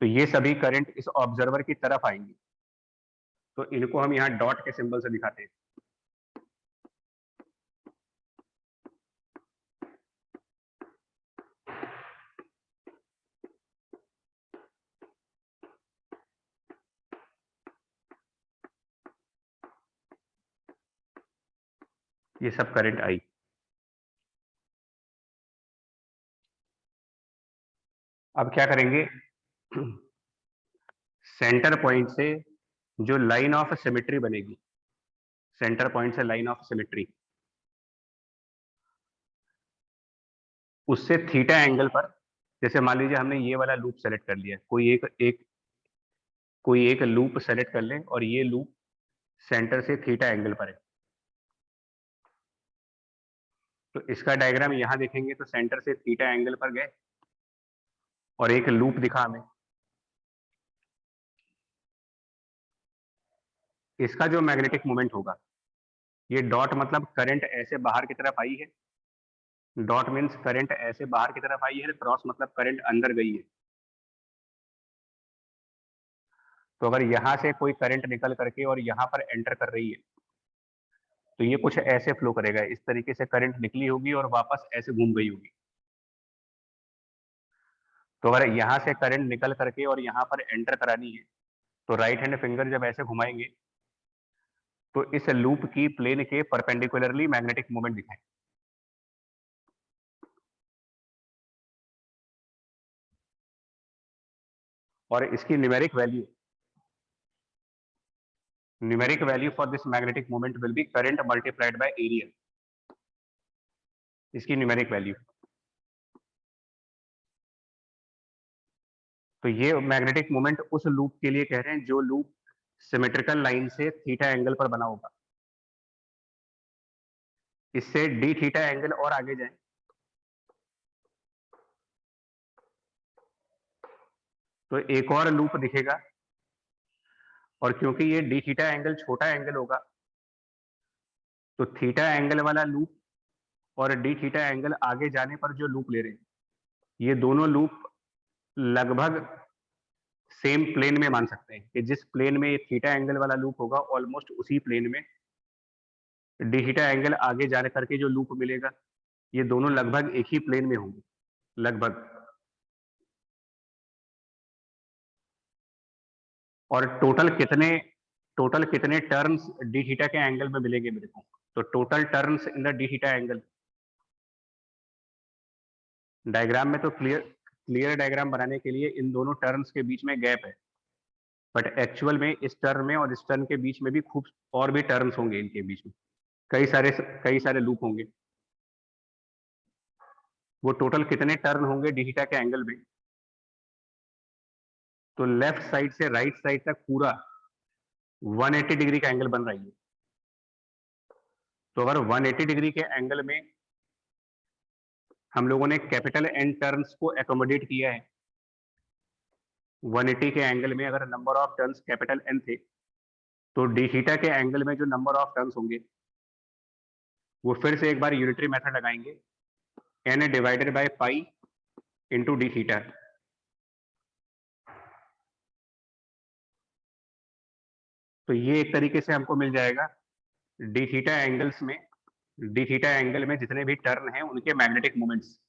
तो ये सभी करंट इस ऑब्जर्वर की तरफ आएंगे, तो इनको हम यहाँ डॉट के सिंबल से दिखाते हैं। ये सब करंट आई। अब क्या करेंगे, सेंटर पॉइंट से जो लाइन ऑफ सिमेट्री बनेगी, सेंटर पॉइंट से लाइन ऑफ सिमेट्री, उससे थीटा एंगल पर, जैसे मान लीजिए हमने ये वाला लूप सेलेक्ट कर लिया, कोई एक लूप सेलेक्ट कर लें और ये लूप सेंटर से थीटा एंगल पर है। तो इसका डायग्राम यहां देखेंगे तो सेंटर से थीटा एंगल पर गए और एक लूप दिखा हमें। इसका जो मैग्नेटिक मोमेंट होगा, ये डॉट मतलब करंट ऐसे बाहर की तरफ आई है, डॉट मीन्स करंट ऐसे बाहर की तरफ आई है, क्रॉस मतलब करंट अंदर गई है। तो अगर यहां से कोई करंट निकल करके और यहां पर एंटर कर रही है तो ये कुछ ऐसे फ्लो करेगा, इस तरीके से करंट निकली होगी और वापस ऐसे घूम गई होगी। तो अगर यहां से करंट निकल करके और यहां पर एंटर करानी है तो राइट हैंड फिंगर जब ऐसे घुमाएंगे तो इस लूप की प्लेन के परपेंडिकुलरली मैग्नेटिक मोमेंट दिखाए। और इसकी numeric value for this magnetic moment will be current multiplied by area, इसकी न्यूमेरिक वैल्यू। तो ये मैग्नेटिक मोमेंट उस लूप के लिए कह रहे हैं जो लूप सिमेट्रिकल लाइन से थीटा एंगल पर बना होगा। इससे डी थीटा एंगल और आगे जाए, तो एक और लूप दिखेगा, और क्योंकि ये डी थीटा एंगल छोटा एंगल होगा, तो थीटा एंगल वाला लूप और डी थीटा एंगल आगे जाने पर जो लूप ले रहे हैं, ये दोनों लूप लगभग सेम प्लेन में मान सकते हैं कि जिस प्लेन में ये थीटा एंगल वाला लूप होगा, ऑलमोस्ट उसी प्लेन में डी थीटा एंगल आगे जाने करके जो लूप मिलेगा, ये दोनों लगभग एक ही प्लेन में होंगे लगभग। और टोटल कितने टर्न्स डी थीटा के एंगल में मिलेंगे मेरे को, तो total turns in the D theta angle, diagram में तो क्लियर डायग्राम बनाने के लिए इन दोनों टर्न्स के बीच में गैप है, बट एक्चुअल में इस टर्न में और इस टर्न के बीच में भी खूब और भी टर्न्स होंगे, इनके बीच में कई सारे लूप होंगे। वो टोटल कितने टर्न होंगे डी थीटा के एंगल में, तो लेफ्ट साइड से राइट साइड तक पूरा 180 डिग्री का एंगल बन रही है। तो अगर 180 डिग्री के एंगल में हम लोगों ने कैपिटल एन टर्न्स को एकोमोडेट किया है, 180 के एंगल में अगर number of turns capital N थे, तो डी थीटा के एंगल में जो नंबर ऑफ टर्न्स होंगे, वो फिर से एक बार यूनिटरी मेथड लगाएंगे, N divided by pi into D theta. तो ये एक तरीके से हमको मिल जाएगा डी थीटा एंगल में जितने भी टर्न हैं उनके मैग्नेटिक मोमेंट्स।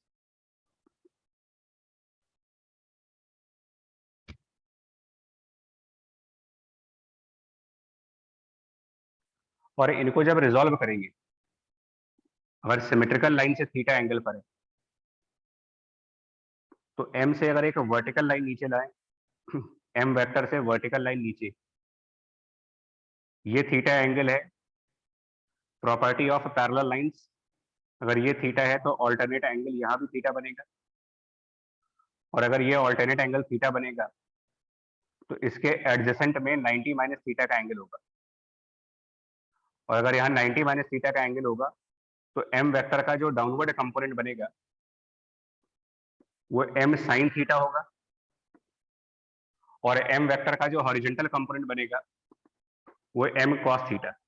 और इनको जब रिजॉल्व करेंगे, अगर सिमेट्रिकल लाइन से थीटा एंगल पर है, तो एम से अगर एक वर्टिकल लाइन नीचे लाए, एम वेक्टर से वर्टिकल लाइन नीचे, ये थीटा एंगल है। प्रॉपर्टी ऑफ पैरेलल लाइंस, अगर ये थीटा है तो ऑल्टरनेट एंगल यहाँ भी थीटा बनेगा, और अगर ये ऑल्टरनेट एंगल थीटा बनेगा तो इसके एडजेसेंट में 90 माइनस थीटा का एंगल होगा, और अगर यहाँ 90 माइनस थीटा का एंगल होगा तो एम वेक्टर का जो डाउनवर्ड कंपोनेंट बनेगा वो एम साइन थीटा होगा, और एम वेक्टर का जो हॉरिजॉन्टल कंपोनेंट बनेगा वो एम कॉस थीटा।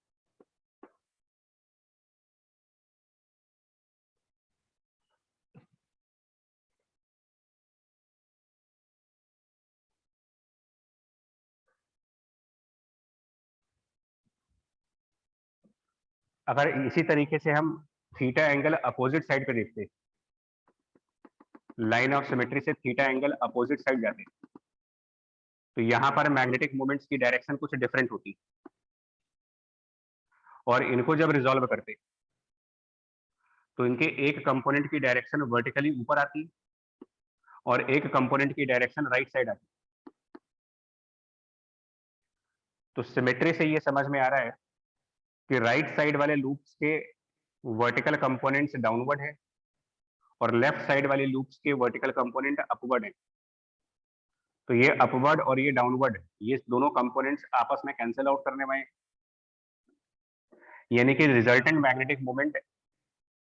अगर इसी तरीके से हम थीटा एंगल अपोजिट साइड पे देखते हैं, लाइन ऑफ सिमेट्री से थीटा एंगल अपोजिट साइड जाते हैं, तो यहाँ पर मैग्नेटिक मोमेंट्स की डायरेक्शन कुछ डिफरेंट होती, और इनको जब रिजॉल्व करते तो इनके एक कंपोनेंट की डायरेक्शन वर्टिकली ऊपर आती और एक कंपोनेंट की डायरेक्शन राइट साइड आती। तो सिमेट्री से ये समझ में आ रहा है कि राइट साइड वाले लूप्स के वर्टिकल कंपोनेंट्स डाउनवर्ड है और लेफ्ट साइड वाले लूप्स के वर्टिकल कंपोनेंट अपवर्ड है। तो ये अपवर्ड और ये डाउनवर्ड, ये दोनों कंपोनेंट्स आपस में कैंसिल आउट करने वाले, यानी कि resultant magnetic moment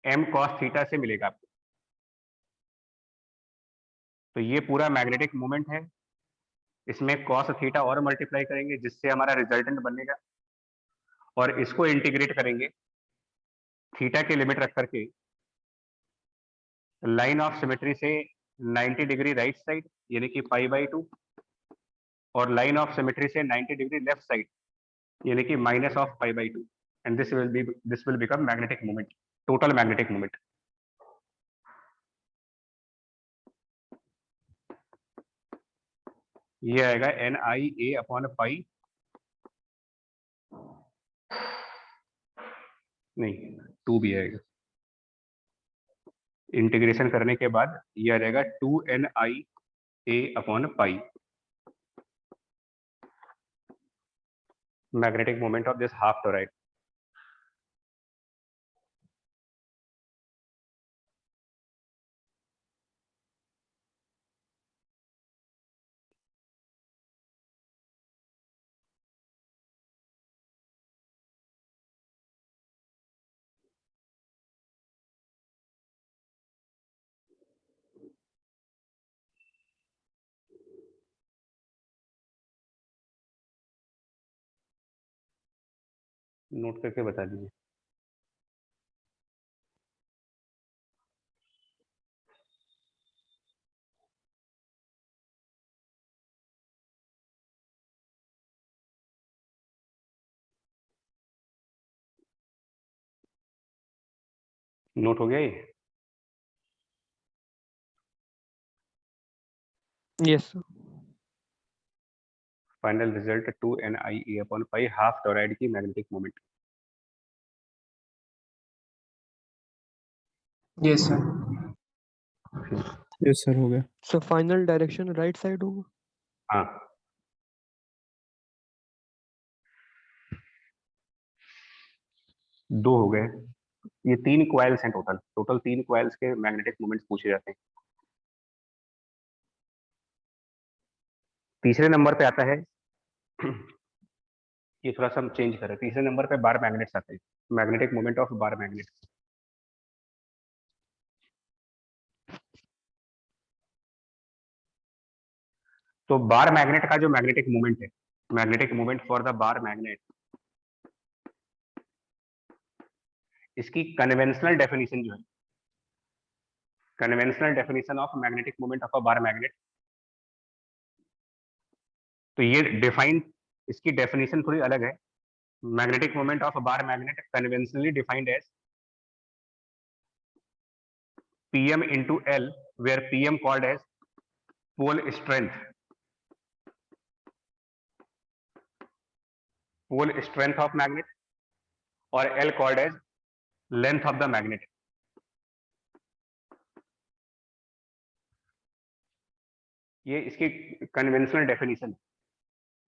M cos theta से मिलेगा आपको। तो ये पूरा मैग्नेटिक मोमेंट है, इसमें कॉस थीटा और मल्टीप्लाई करेंगे जिससे हमारा रिजल्टेंट बनेगा, और इसको इंटीग्रेट करेंगे थीटा की लिमिट रख करके लाइन ऑफ सिमेट्री से 90 डिग्री राइट साइड यानी कि π/2, और लाइन ऑफ सिमेट्री से 90 डिग्री लेफ्ट साइड यानी कि minus of π/2, and this will become magnetic moment, total magnetic moment. ये आएगा NIA अपॉन पाई, नहीं 2 भी आएगा, इंटीग्रेशन करने के बाद ये आ जाएगा 2NIA upon pi, magnetic moment of this half toroid. Note करके बता दीजिए। नोट हो गया ये? Yes, sir. Final result 2NIE/π half toroid की magnetic moment. Yes sir. Yes sir, हो गया। So final direction right side होगा। हाँ, दो हो गए। ये 3 क्वाइल्स हैं टोटल 3 क्वाइल्स के मैग्नेटिक मोमेंट्स पूछे जाते हैं। तीसरे नंबर पे आता है ये थोड़ा सा हम चेंज करें। तीसरे नंबर पे बार मैग्नेट्स आते हैं, magnetic moment of bar magnet. तो बार मैग्नेट का जो मैग्नेटिक मोमेंट है, magnetic moment for the bar magnet, इसकी कन्वेंशनल डेफिनेशन जो है, conventional definition of magnetic moment of a bar magnet, तो ये डिफाइंड, इसकी डेफिनेशन थोड़ी अलग है। Magnetic moment of bar magnet conventionally defined as Pm into L, where Pm called as pole strength, of magnet, or L called as length of the magnet. ये इसकी conventional definition,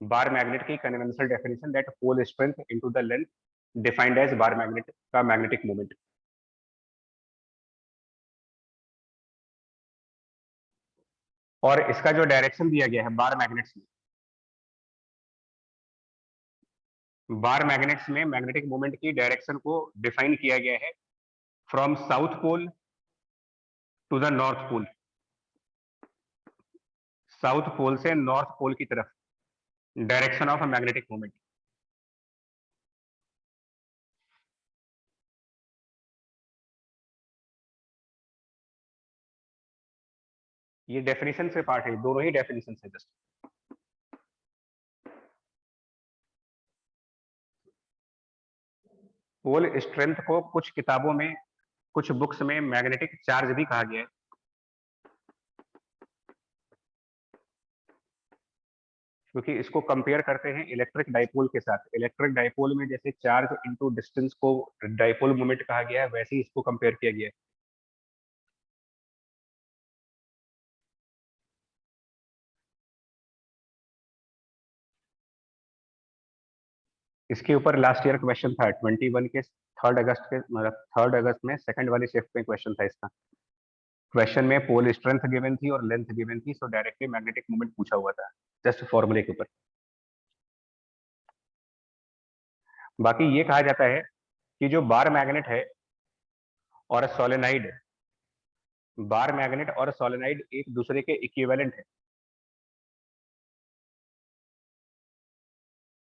bar magnet की conventional definition, that pole strength into the length defined as bar magnet का magnetic moment. और इसका जो direction दिया गया है बार मैग्नेट्स में, बार मैग्नेट्स में मैग्नेटिक मोमेंट की डायरेक्शन को डिफाइन किया गया है from south pole to the north pole, south pole से नॉर्थ पोल की तरफ direction of a magnetic moment. ये डेफिनेशन से पार्ट है, दोनों ही डेफिनेशन से जस्ट। पोल स्ट्रेंथ को कुछ किताबों में, कुछ बुक्स में मैग्नेटिक चार्ज भी कहा गया है। क्योंकि इसको कंपेयर करते हैं इलेक्ट्रिक डाइपोल के साथ। इलेक्ट्रिक डाइपोल में जैसे चार्ज इनटू डिस्टेंस को डाइपोल मोमेंट कहा गया है, वैसे ही इसको कंपेयर किया गया है। इसके ऊपर लास्ट ईयर क्वेश्चन था 21 के 3 अगस्त के, मतलब 3 अगस्त में सेकंड वाली शिफ्ट में क्वेश्चन था इसका। क्वेश्चन में पोल स्ट्रेंथ गिवन थी और लेंथ गिवन थी, सो डायरेक्टली मैग्नेटिक मोमेंट पूछा हुआ था जस्ट फॉर्मूले के ऊपर। बाकी ये कहा जाता है कि जो बार मैग्नेट है और सोलेनाइड, बार मैग्नेट और सोलेनाइड एक दूसरे के इक्विवेलेंट है,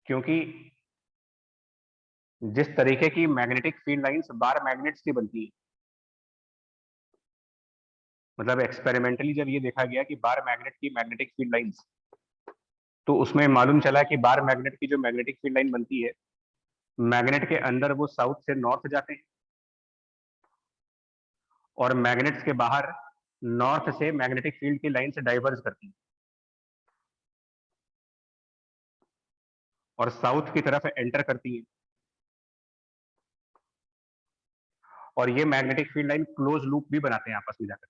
क्योंकि जिस तरीके की मैग्नेटिक फील्ड लाइंस बार मैग्नेट्स की बनती है, मतलब एक्सपेरिमेंटली जब ये देखा गया कि बार मैग्नेट की मैग्नेटिक फील्ड लाइंस, तो उसमें मालूम चला कि बार मैग्नेट की जो मैग्नेटिक फील्ड लाइन बनती है, मैग्नेट के अंदर वो साउथ से नॉर्थ जाते हैं और मैग्नेट्स के बाहर नॉर्थ से मैग्नेटिक फील्ड की लाइन से डाइवर्ज करती है और साउथ की तरफ एंटर करती है। और ये magnetic field line close loop भी बनाते हैं आपस में जाकर।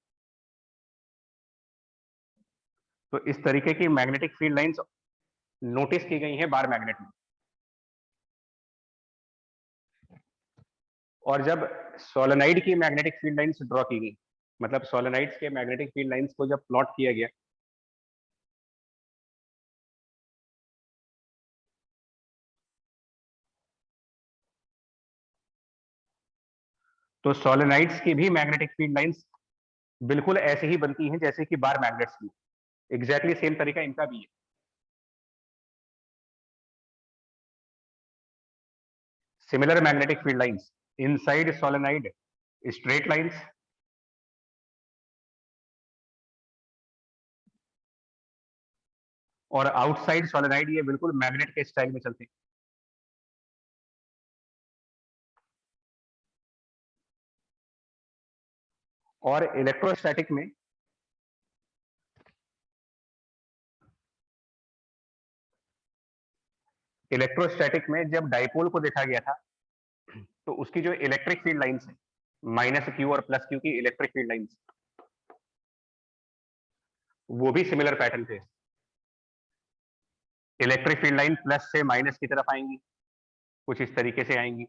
तो इस तरीके की मैग्नेटिक फील्ड लाइंस नोटिस की गई हैं बार मैग्नेट में। और जब सोलेनाइड की मैग्नेटिक फील्ड लाइंस ड्रॉ की गई, मतलब सोलेनाइड्स के मैग्नेटिक फील्ड लाइंस को जब प्लॉट किया गया, तो सोलेनाइड्स की भी मैग्नेटिक फील्ड लाइंस बिल्कुल ऐसे ही बनती हैं जैसे कि बार मैग्नेट्स की, एग्जैक्टली सेम तरीका इनका भी है। Similar magnetic field lines inside solenoid, straight lines, और आउटसाइड सोलेनाइड ये बिल्कुल मैग्नेट के स्टाइल में चलते हैं। और इलेक्ट्रोस्टैटिक में जब डाइपोल को देखा गया था तो उसकी जो इलेक्ट्रिक फील्ड लाइंस है -q और +q की इलेक्ट्रिक फील्ड लाइंस, वो भी सिमिलर पैटर्न थे। इलेक्ट्रिक फील्ड लाइन प्लस से माइनस की तरफ आएंगी, कुछ इस तरीके से आएंगी,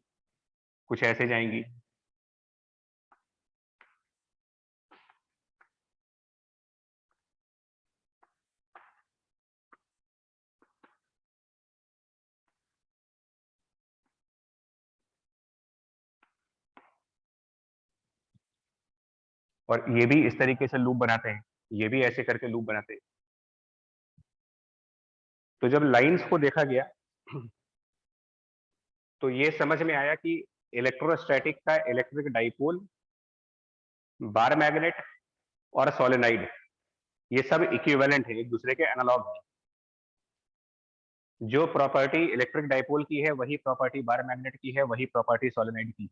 कुछ ऐसे जाएंगी। और ये भी इस तरीके से लूप बनाते हैं, ये भी ऐसे करके लूप बनाते हैं। तो जब लाइंस को देखा गया तो ये समझ में आया कि इलेक्ट्रोस्टैटिक का इलेक्ट्रिक डाइपोल, बार मैग्नेट और सोलेनाइड ये सब इक्विवेलेंट है, एक दूसरे के एनालॉग है। जो प्रॉपर्टी इलेक्ट्रिक डाइपोल की है वही प्रॉपर्टी बार मैग्नेट की है, वही प्रॉपर्टी सोलेनाइड की है।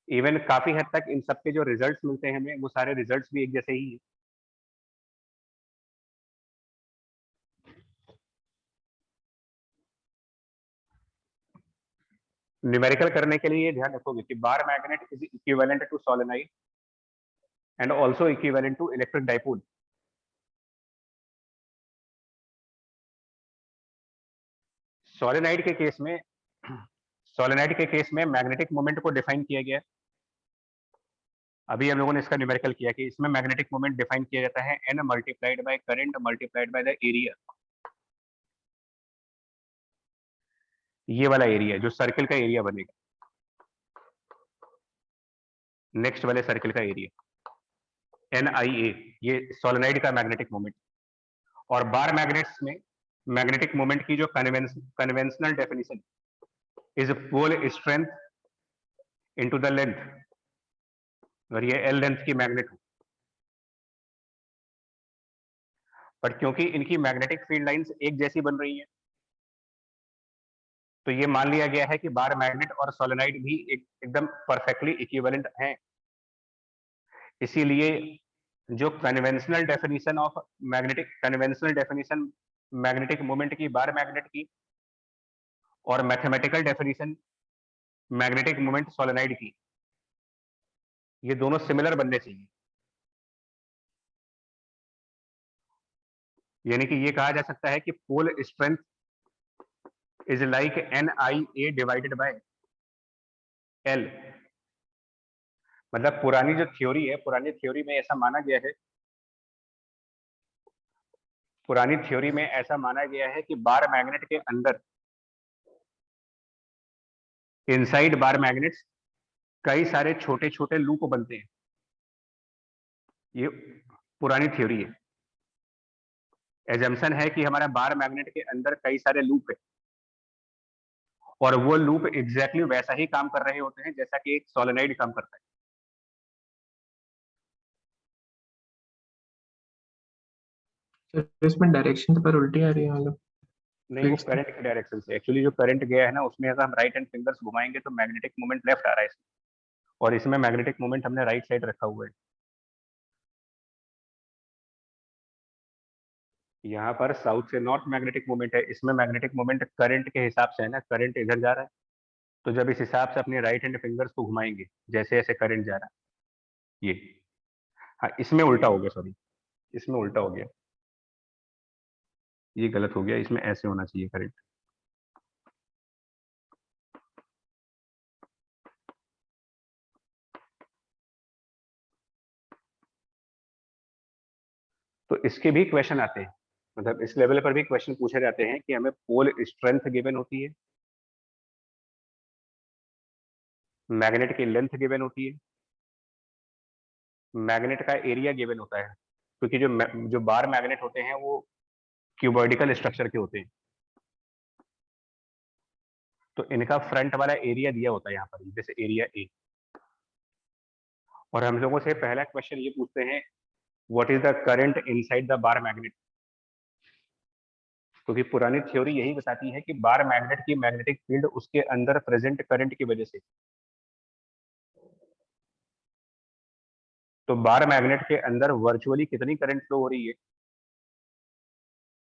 इवन काफी हद तक इन सबके जो रिजल्ट्स मिलते हैं हमें, वो सारे रिजल्ट्स भी एक जैसे ही है। न्यूमेरिकल करने के लिए ये ध्यान रखोगे कि bar magnet is equivalent to solenoid and also equivalent to electric dipole. Solenoid के केस में मैग्नेटिक मोमेंट को डिफाइन किया गया। अभी हम लोगों ने इसका न्यूमेरिकल किया कि इसमें मैग्नेटिक मोमेंट डिफाइन किया जाता है n multiplied by current multiplied by the area. ये वाला एरिया जो सर्किल का एरिया बनेगा, नेक्स्ट वाले सर्किल का एरिया NIA, ये सोलेनाइड का मैग्नेटिक मोमेंट। और बार मैग्नेट्स में मैग्नेटिक मोमेंट की जो conventional definition is pole strength into the length, और ये L लेंथ की मैग्नेट हो। बट क्योंकि इनकी मैग्नेटिक फील्ड लाइंस एक जैसी बन रही हैं, तो ये मान लिया गया है कि बार मैग्नेट और सोलेनाइड भी एकदम परफेक्टली इक्विवेलेंट हैं। इसीलिए जो कन्वेंशनल डेफिनेशन मैग्नेटिक मोमेंट की बार मैग्नेट की और mathematical definition magnetic moment solenoid की, ये दोनों सिमिलर बनने चाहिए। यानी कि ये कहा जा सकता है कि pole strength is like NIA divided by L। मतलब पुरानी थ्योरी में ऐसा माना गया है, कि बार मैग्नेट के अंदर, इनसाइड बार मैग्नेट्स कई सारे छोटे छोटे लूप बनते हैं। ये पुरानी थ्योरी है। एजम्पशन है कि हमारा बार मैग्नेट के अंदर कई सारे लूप है और वो लूप एग्जैक्टली वैसा ही काम कर रहे होते हैं जैसा कि एक सोलेनाइड काम करता है। सर इसमें डायरेक्शन तो पर उल्टी आ रही है मतलब। नहीं, वो करंट के डायरेक्शन से। एक्चुअली जो करंट गया है ना, उसमें अगर हम राइट हैंड फिंगर्स घुमाएंगे तो मैग्नेटिक मोमेंट लेफ्ट आ रहा है इसमें, और इसमें मैग्नेटिक मोमेंट हमने राइट साइड रखा हुआ है। यहाँ पर साउथ से नॉर्थ मैग्नेटिक मोमेंट है, इसमें मैग्नेटिक मोमेंट करंट के हिसाब से है ना, करंट इधर जा रहा है, तो जब इस हिसाब से अपने राइट हैंड फिंगर्स को घुमाएंगे जैसे जैसे करंट जा रहा है, ये, हाँ इसमें उल्टा हो गया, सॉरी इसमें उल्टा हो गया, ये गलत हो गया, इसमें ऐसे होना चाहिए करंट। तो इसके भी क्वेश्चन आते हैं, मतलब इस लेवल पर भी क्वेश्चन पूछे जाते हैं कि हमें पोल स्ट्रेंथ गिवन होती है, मैग्नेट की लेंथ गिवन होती है, मैग्नेट का एरिया गिवन होता है, क्योंकि जो बार मैग्नेट होते हैं वो क्यूबॉइडिकल स्ट्रक्चर के होते हैं। तो इनका फ्रंट वाला एरिया दिया होता है यहाँ पर, जैसे एरिया ए। और हम लोगों से पहला क्वेश्चन ये पूछते हैं, what is the current inside the bar magnet. क्योंकि पुरानी थ्योरी यही बताती है कि बार मैग्नेट की मैग्नेटिक फील्ड उसके अंदर प्रेजेंट करंट की वजह से। तो बार मैग्नेट के अंदर वर्चुअली कितनी करंट फ्लो हो रही है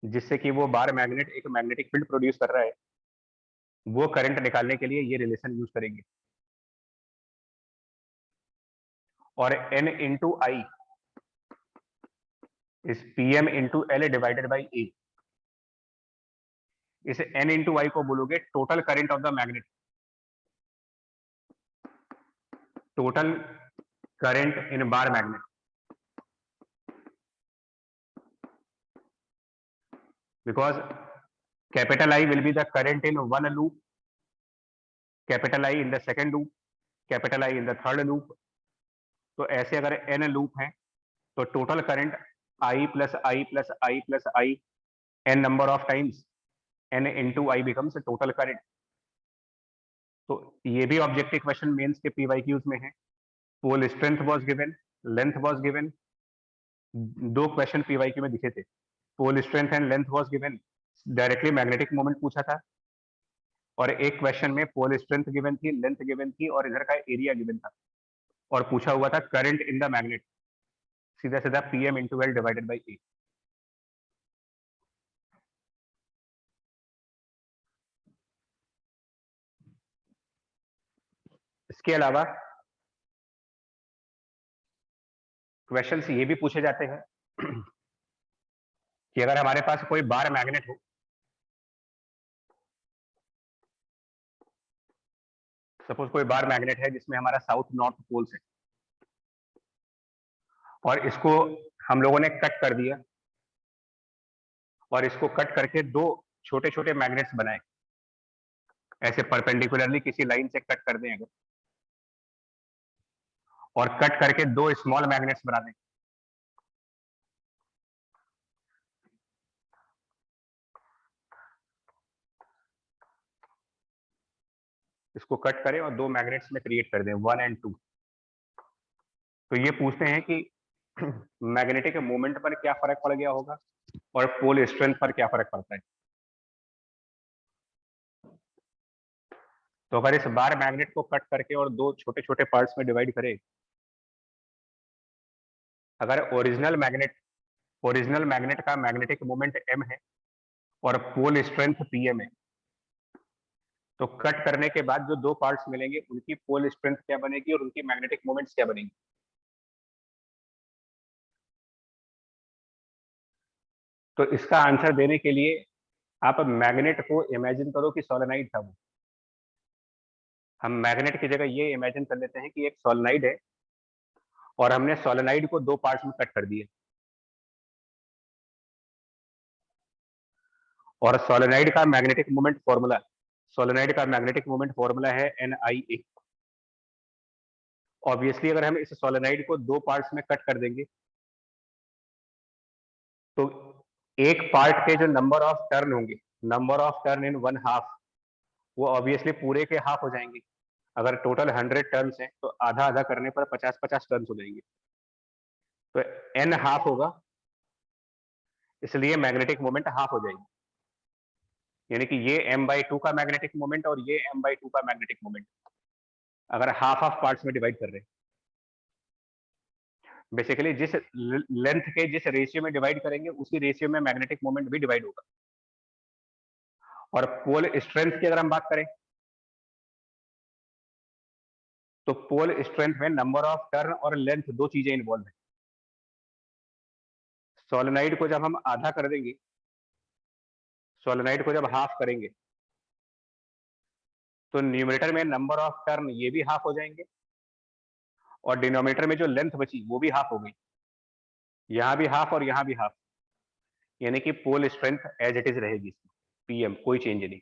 जिससे कि वो बार मैग्नेट एक मैग्नेटिक फील्ड प्रोड्यूस कर रहा है, वो करंट निकालने के लिए ये रिलेशन यूज करेंगे। और N इंटू आई इस PM into l divided by a. इस N इंटू आई को बोलोगे total current of the magnet, total current in bar magnet. Because capital I will be the current in one loop, capital I in the second loop, capital I in the third loop। तो ऐसे अगर n loop हैं तो total current I plus I plus I plus I n number of times n into I becomes total current. तो ये भी objective question mains के PYQs में है। Pole strength was given, length was given. दो question PYQ में दिखे थे, pole strength and length was given, directly magnetic moment पूछा था। और एक क्वेश्चन में पोल स्ट्रेंथ गिवन थी, लेंथ गिवन थी और इधर का एरिया गिवन था, और पूछा हुआ था करंट इन द मैग्नेट, सीधा सीधा PM into l divided by a. इसके अलावा क्वेश्चंस ये भी पूछे जाते हैं कि अगर हमारे पास कोई बार मैग्नेट हो, सपोज कोई बार मैग्नेट है जिसमें हमारा साउथ नॉर्थ पोल्स है, और इसको हम लोगों ने कट कर दिया, और इसको कट करके दो छोटे छोटे मैग्नेट्स बनाए, ऐसे परपेंडिकुलरली किसी लाइन से कट कर दें अगर, और कट करके दो स्मॉल मैग्नेट्स बना दें। इसको कट करें और दो मैग्नेट्स में क्रिएट कर दें 1 और 2। तो ये पूछते हैं कि मैग्नेटिक मोमेंट पर क्या फर्क पड़ गया होगा और पोल स्ट्रेंथ पर क्या फर्क पड़ता है। तो अगर इस बार मैग्नेट को कट करके और दो छोटे छोटे पार्ट्स में डिवाइड करें, अगर ओरिजिनल मैग्नेट का मैग्नेटिक मोमेंट m है और पोल स्ट्रेंथ PM है, तो कट करने के बाद जो दो पार्ट्स मिलेंगे उनकी पोल स्ट्रेंथ क्या बनेगी और उनकी मैग्नेटिक मोमेंट्स क्या बनेगी। तो इसका आंसर देने के लिए आप मैग्नेट को इमेजिन करो कि सोलेनाइड था वो। हम मैग्नेट की जगह ये इमेजिन कर लेते हैं कि एक सोलेनाइड है और हमने सोलेनाइड को दो पार्ट्स में कट कर दिया, और सोलेनाइड का मैग्नेटिक मोमेंट फॉर्मूला है NIA। ऑब्वियसली अगर हम इस सोलेनाइड को दो पार्ट्स में कट कर देंगे तो एक पार्ट के जो नंबर ऑफ टर्न होंगे, नंबर ऑफ टर्न इन 1/2, वो ऑब्वियसली पूरे के हाफ हो जाएंगे। अगर टोटल 100 टर्न्स हैं तो आधा आधा करने पर 50-50 टर्न्स हो जाएंगे, तो n हाफ होगा, इसलिए मैग्नेटिक मोमेंट हाफ हो जाएगी। यानी कि ये m/2 का मैग्नेटिक मोमेंट और ये m/2 का मैग्नेटिक मोमेंट, अगर हाफ हाफ पार्ट्स में डिवाइड कर रहे हैं, बेसिकली जिस लेंथ के जिस रेशियो में डिवाइड करेंगे उसी रेशियो में मैग्नेटिक मोमेंट भी डिवाइड होगा। और पोल स्ट्रेंथ की अगर हम बात करें तो पोल स्ट्रेंथ में नंबर ऑफ टर्न और लेंथ दो चीजें इन्वॉल्व है। सोलेनाइड को जब हम आधा कर देंगे, सोलेनाइड को जब हाफ करेंगे तो न्यूमरेटर में नंबर ऑफ टर्न ये भी हाफ हो जाएंगे, और डिनोमिनेटर में जो लेंथ बची वो भी हाफ हो गई, यहां भी हाफ और यहां भी हाफ, यानी कि pole strength as it is रहेगी, PM कोई चेंज नहीं।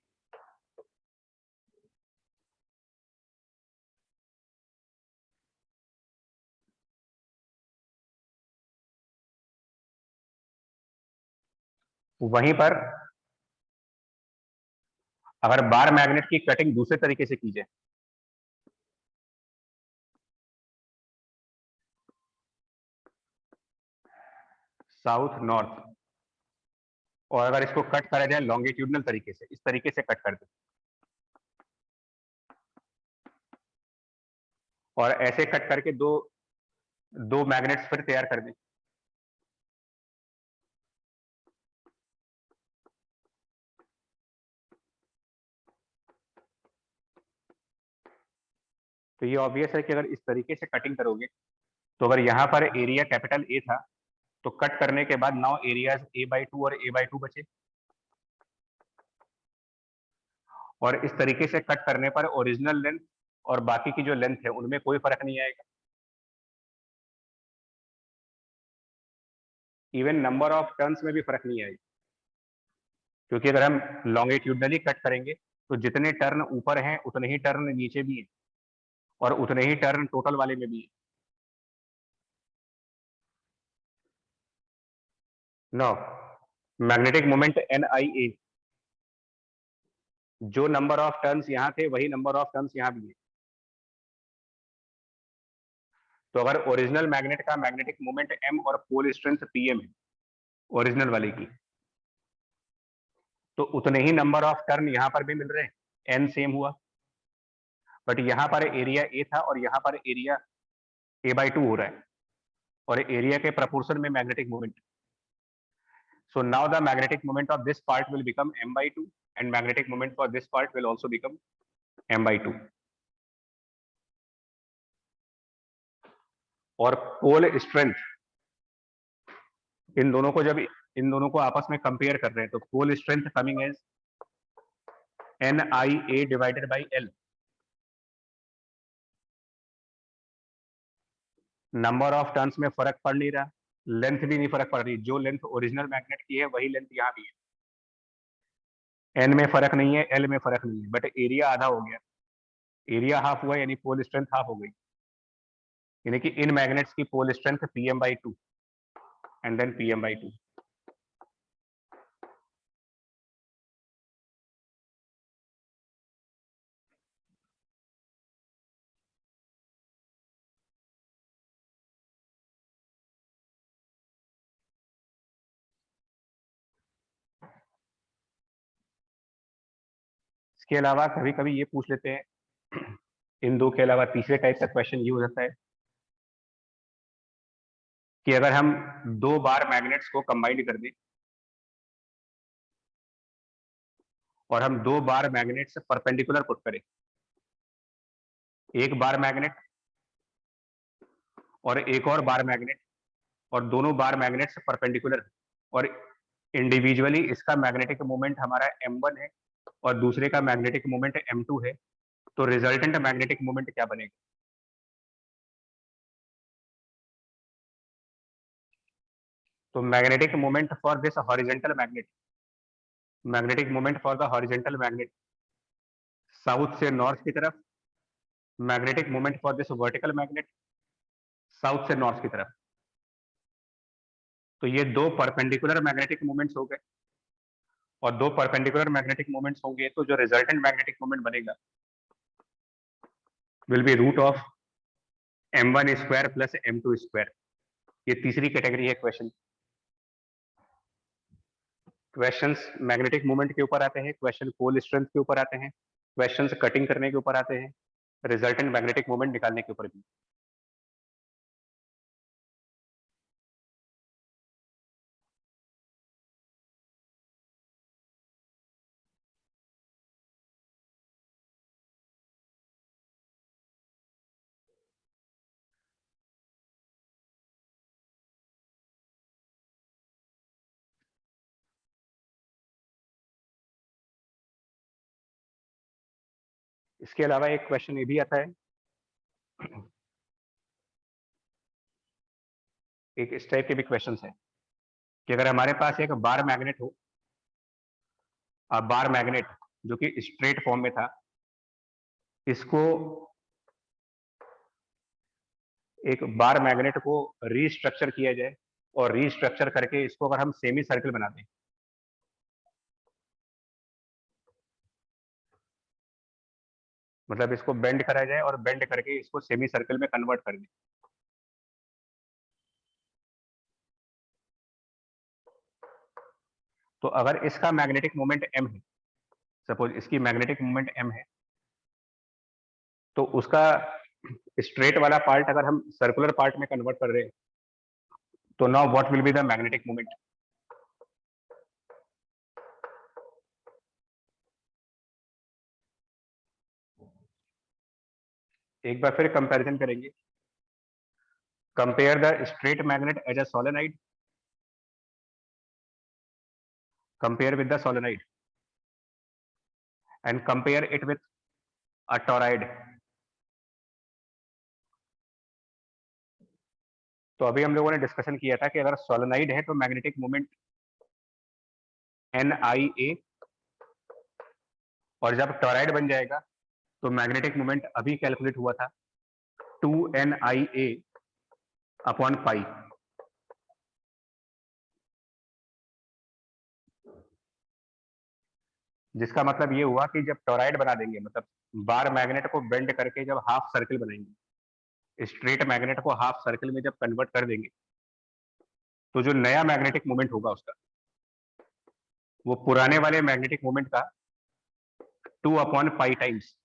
वहीं पर अगर बार मैग्नेट की कटिंग दूसरे तरीके से की जाए, साउथ नॉर्थ, और अगर इसको कट करा जाए लॉन्गिट्यूडनल तरीके से, इस तरीके से कट कर दे, और ऐसे कट करके दो मैग्नेट्स फिर तैयार कर दें, तो ये ऑब्वियस है कि अगर इस तरीके से कटिंग करोगे तो अगर यहाँ पर एरिया कैपिटल ए था तो कट करने के बाद नाउ एरियाज a/2 और a/2 बचे, और इस तरीके से कट करने पर ओरिजिनल लेंथ और बाकी की जो लेंथ है उनमें कोई फर्क नहीं आएगा। इवन नंबर ऑफ टर्न्स में भी फर्क नहीं आएगा, क्योंकि अगर हम लॉन्गिट्यूडनली कट करेंगे तो जितने टर्न ऊपर हैं उतने ही टर्न नीचे भी हैं, और उतने ही टर्न टोटल वाले में भी है। नो, मैग्नेटिक मोमेंट NIA, जो नंबर ऑफ टर्न्स यहाँ थे वही नंबर ऑफ टर्न्स यहाँ भी है। तो अगर ओरिजिनल मैग्नेट का मैग्नेटिक मोमेंट M और पोल स्ट्रेंथ PM है ओरिजिनल वाले की, तो उतने ही नंबर ऑफ टर्न यहाँ पर भी मिल रहे हैं, N सेम हुआ, बट यहाँ पर एरिया A था और यहाँ पर एरिया a/2 हो रहा है, और एरिया के प्रपोर्शन में magnetic moment. So now the magnetic moment of this part will become M/2 and magnetic moment for this part will also become M/2. और पोल स्ट्रेंथ, इन दोनों को आपस में कंपेयर कर रहे हैं तो pole strength coming as NIA divided by L। Number of turns में फर्क पड़ नहीं रहा, लेंथ भी नहीं फर्क पड़ रही, जो लेंथ ओरिजिनल मैग्नेट की है वही लेंथ यहाँ भी है, N में फर्क नहीं है, L में फर्क नहीं है, बट एरिया आधा हो गया, एरिया हाफ हुआ यानी पोल स्ट्रेंथ हाफ हो गई, यानी कि इन मैग्नेट्स की pole strength PM/2 and then PM/2। इसके अलावा कभी कभी ये पूछ लेते हैं, इन दो के अलावा तीसरे टाइप का क्वेश्चन ये हो जाता है कि अगर हम दो बार मैग्नेट्स को कंबाइंड कर दें और हम दो बार मैग्नेट्स परपेंडिकुलर पुट करें, एक बार मैग्नेट और एक और बार मैग्नेट, और दोनों बार मैग्नेट्स परपेंडिकुलर, और इंडिविजुअली इसका मैग्नेटिक मोमेंट हमारा M1 है और दूसरे का मैग्नेटिक मोमेंट M2 है, तो रिजल्टेंट मैग्नेटिक मोमेंट क्या बनेगा? तो magnetic moment for this horizontal magnet, magnetic moment for the horizontal magnet south से नॉर्थ की तरफ, magnetic moment for this vertical magnet south से नॉर्थ की तरफ। तो ये दो परपेंडिकुलर मैग्नेटिक मोमेंट्स हो गए, और दो परपेंडिकुलर मैग्नेटिक मोमेंट्स होंगे तो जो रिजल्टेंट मैग्नेटिक मोमेंट बनेगा will be root of M1 square plus M2 square. ये तीसरी कैटेगरी है क्वेश्चन। क्वेश्चंस मैग्नेटिक मोमेंट के ऊपर आते हैं, क्वेश्चन पोल स्ट्रेंथ के ऊपर आते हैं, क्वेश्चंस कटिंग करने के ऊपर आते हैं, रिजल्टेंट मैग्नेटिक मोमेंट निकालने के ऊपर भी। इसके अलावा एक क्वेश्चन ये भी आता है, एक इस टाइप के भी क्वेश्चंस है कि अगर हमारे पास एक बार मैग्नेट हो, बार मैग्नेट जो कि स्ट्रेट फॉर्म में था, इसको एक बार मैग्नेट को रीस्ट्रक्चर किया जाए और रीस्ट्रक्चर करके इसको अगर हम सेमी सर्कल बना दें, मतलब इसको बेंड करा जाए और बेंड करके इसको सेमी सर्कल में कन्वर्ट कर दें। तो अगर इसका मैग्नेटिक मोमेंट m है, सपोज इसकी मैग्नेटिक मोमेंट m है, तो उसका स्ट्रेट वाला पार्ट अगर हम सर्कुलर पार्ट में कन्वर्ट कर रहे हैं, तो now what will be the magnetic moment? एक बार फिर कंपैरिजन करेंगे। Compare the straight magnet as a solenoid, compare with the solenoid and compare it with a toroid. तो अभी हम लोगों ने डिस्कशन किया था कि अगर सोलेनोइड है तो मैग्नेटिक मोमेंट NIA, और जब टोरॉइड बन जाएगा तो मैग्नेटिक मोमेंट अभी कैलकुलेट हुआ था 2NIA अपॉन पाई। जिसका मतलब ये हुआ कि जब टोरॉइड बना देंगे, मतलब बार मैग्नेट को बेंड करके जब हाफ सर्कल बनाएंगे, स्ट्रेट मैग्नेट को हाफ सर्कल में जब कन्वर्ट कर देंगे, तो जो नया मैग्नेटिक मोमेंट होगा उसका, वो पुराने वाले मैग्नेटिक मोमेंट का 2 upon pi times,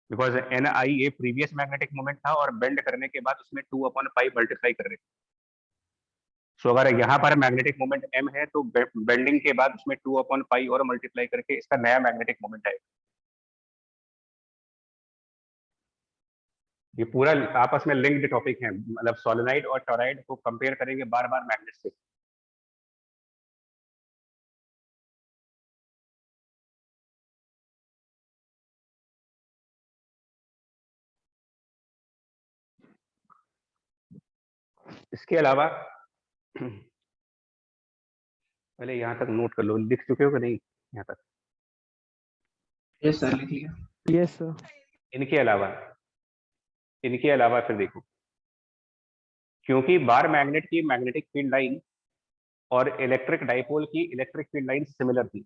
because NIA previous magnetic moment था और बेंड करने के बाद उसमें 2 अपॉन पाई मल्टीप्लाई कर रहे थे। सो अगर यहाँ पर मैग्नेटिक मोमेंट m है तो बेंडिंग के बाद उसमें 2 अपॉन पाई और मल्टीप्लाई करके इसका नया मैग्नेटिक मोमेंट आएगा। ये पूरा आपस में लिंक्ड टॉपिक है, मतलब सोलेनोइड और टोरॉइड को कंपेयर करेंगे बार बार मैग्नेट से। इसके अलावा पहले यहाँ तक नोट कर लो, लिख चुके हो कि नहीं यहाँ तक? Yes sir, लिख लिया। Yes, sir. इनके अलावा फिर देखो, क्योंकि बार मैग्नेट की मैग्नेटिक फील्ड लाइन और इलेक्ट्रिक डाइपोल की इलेक्ट्रिक फील्ड लाइन सिमिलर थी,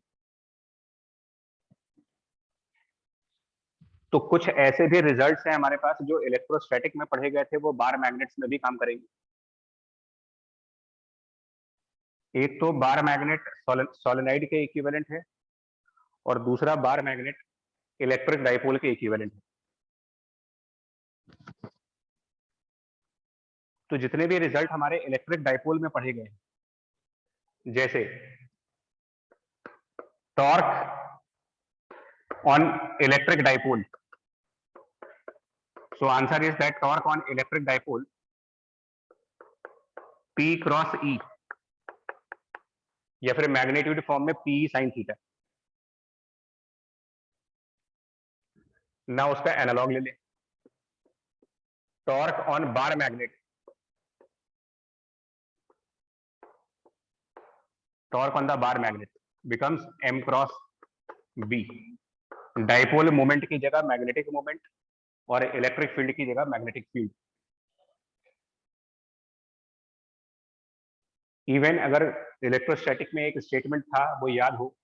तो कुछ ऐसे भी रिजल्ट्स हैं हमारे पास जो इलेक्ट्रोस्टैटिक में पढ़े गए थे, वो बार मैग्नेट्स में भी काम करेंगे। एक तो बार मैग्नेट सोलेनोइड के इक्विवेलेंट है और दूसरा बार मैग्नेट इलेक्ट्रिक डाइपोल के इक्विवेलेंट है। तो जितने भी रिजल्ट हमारे इलेक्ट्रिक डाइपोल में पढ़े गए, जैसे torque on electric dipole, so answer is that torque on electric dipole P cross E, या फिर मैग्नीट्यूड फॉर्म में P sin थीटा। ना उसका एनालॉग ले ले, torque on bar magnet, torque on the bar magnet becomes M cross B। Dipole moment की जगह magnetic moment और इलेक्ट्रिक फील्ड की जगह मैग्नेटिक फील्ड। इवन अगर इलेक्ट्रोस्टैटिक में एक स्टेटमेंट था, वो याद हो,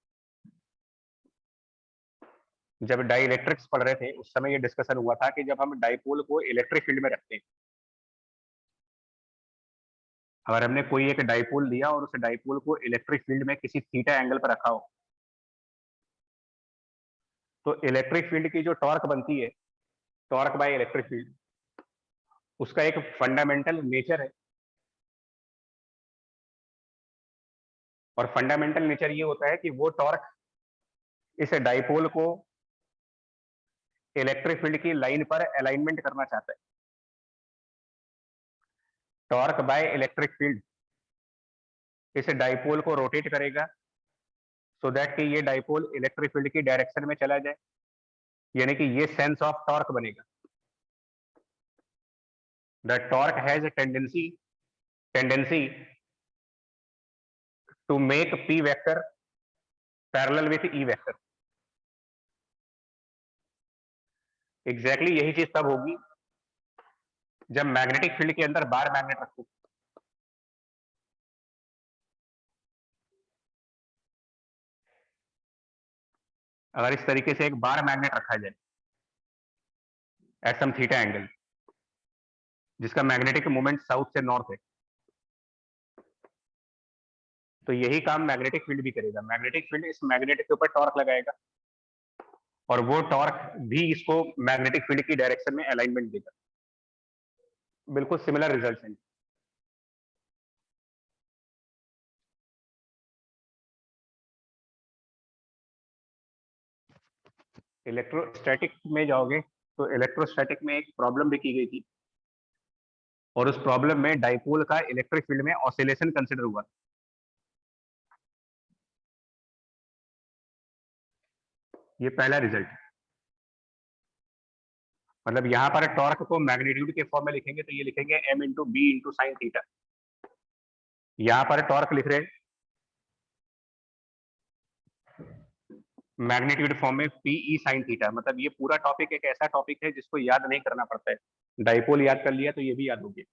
जब डाइइलेक्ट्रिक्स पढ़ रहे थे उस समय ये डिस्कशन हुआ था कि जब हम डाइपोल को इलेक्ट्रिक फील्ड में रखते हैं, अगर हमने कोई एक डाइपोल लिया और उस डाइपोल को इलेक्ट्रिक फील्ड में किसी थीटा एंगल पर रखा हो, तो इलेक्ट्रिक फील्ड की जो टॉर्क बनती है, टॉर्क बाय इलेक्ट्रिक फील्ड, उसका एक फंडामेंटल नेचर है, और फंडामेंटल नेचर ये होता है कि वो टॉर्क इस डाइपोल को इलेक्ट्रिक फील्ड की लाइन पर अलाइनमेंट करना चाहता है। टॉर्क बाय इलेक्ट्रिक फील्ड इस डाइपोल को रोटेट करेगा सो दैट कि ये डाइपोल इलेक्ट्रिक फील्ड की डायरेक्शन में चला जाए, यानी कि ये सेंस ऑफ टॉर्क बनेगा। The torque has a tendency to make P vector parallel with E vector। Exactly यही चीज तब होगी जब मैग्नेटिक फील्ड के अंदर बार मैग्नेट रखो। अगर इस तरीके से एक बार मैग्नेट रखा जाए एट सम थीटा एंगल, जिसका मैग्नेटिक मोमेंट साउथ से नॉर्थ है, तो यही काम मैग्नेटिक फील्ड भी करेगा। मैग्नेटिक फील्ड इस मैग्नेट के ऊपर टॉर्क लगाएगा और वो टॉर्क भी इसको मैग्नेटिक फील्ड की डायरेक्शन में अलाइनमेंट देगा। बिल्कुल सिमिलर रिजल्ट हैं। इलेक्ट्रोस्टैटिक में जाओगे तो इलेक्ट्रोस्टैटिक में एक प्रॉब्लम भी की गई थी, और उस प्रॉब्लम में डाइपोल का इलेक्ट्रिक फील्ड में ऑसिलेशन कंसिडर हुआ। ये पहला रिजल्ट, मतलब यहां पर टॉर्क को मैग्नीट्यूड के फॉर्म में लिखेंगे तो ये लिखेंगे m into B into sine theta. यहां पर टॉर्क लिख रहे हैं मैग्नीट्यूड फॉर्म में पीई साइन थीटा। मतलब ये पूरा टॉपिक एक ऐसा टॉपिक है जिसको याद नहीं करना पड़ता है। डाइपोल याद कर लिया तो ये भी याद हो गया।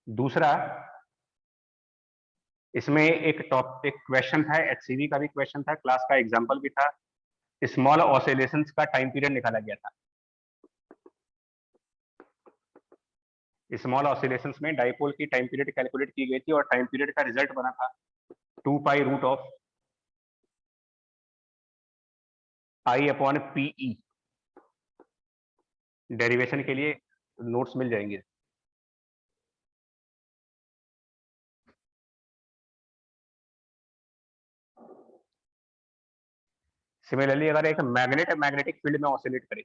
दूसरा, इसमें एक क्वेश्चन था, एचसीवी का भी क्वेश्चन था, क्लास का एग्जांपल भी था। स्मॉल ऑसिलेशंस का टाइम पीरियड निकाला गया था। स्मॉल ऑसिलेशंस में डाइपोल की टाइम पीरियड कैलकुलेट की गई थी और टाइम पीरियड का रिजल्ट बना था 2 pi root of I upon P E. Derivation के लिए नोट्स मिल जाएंगे। सिमिलरली अगर एक मैग्नेटिक फील्ड में ऑसिलेट करे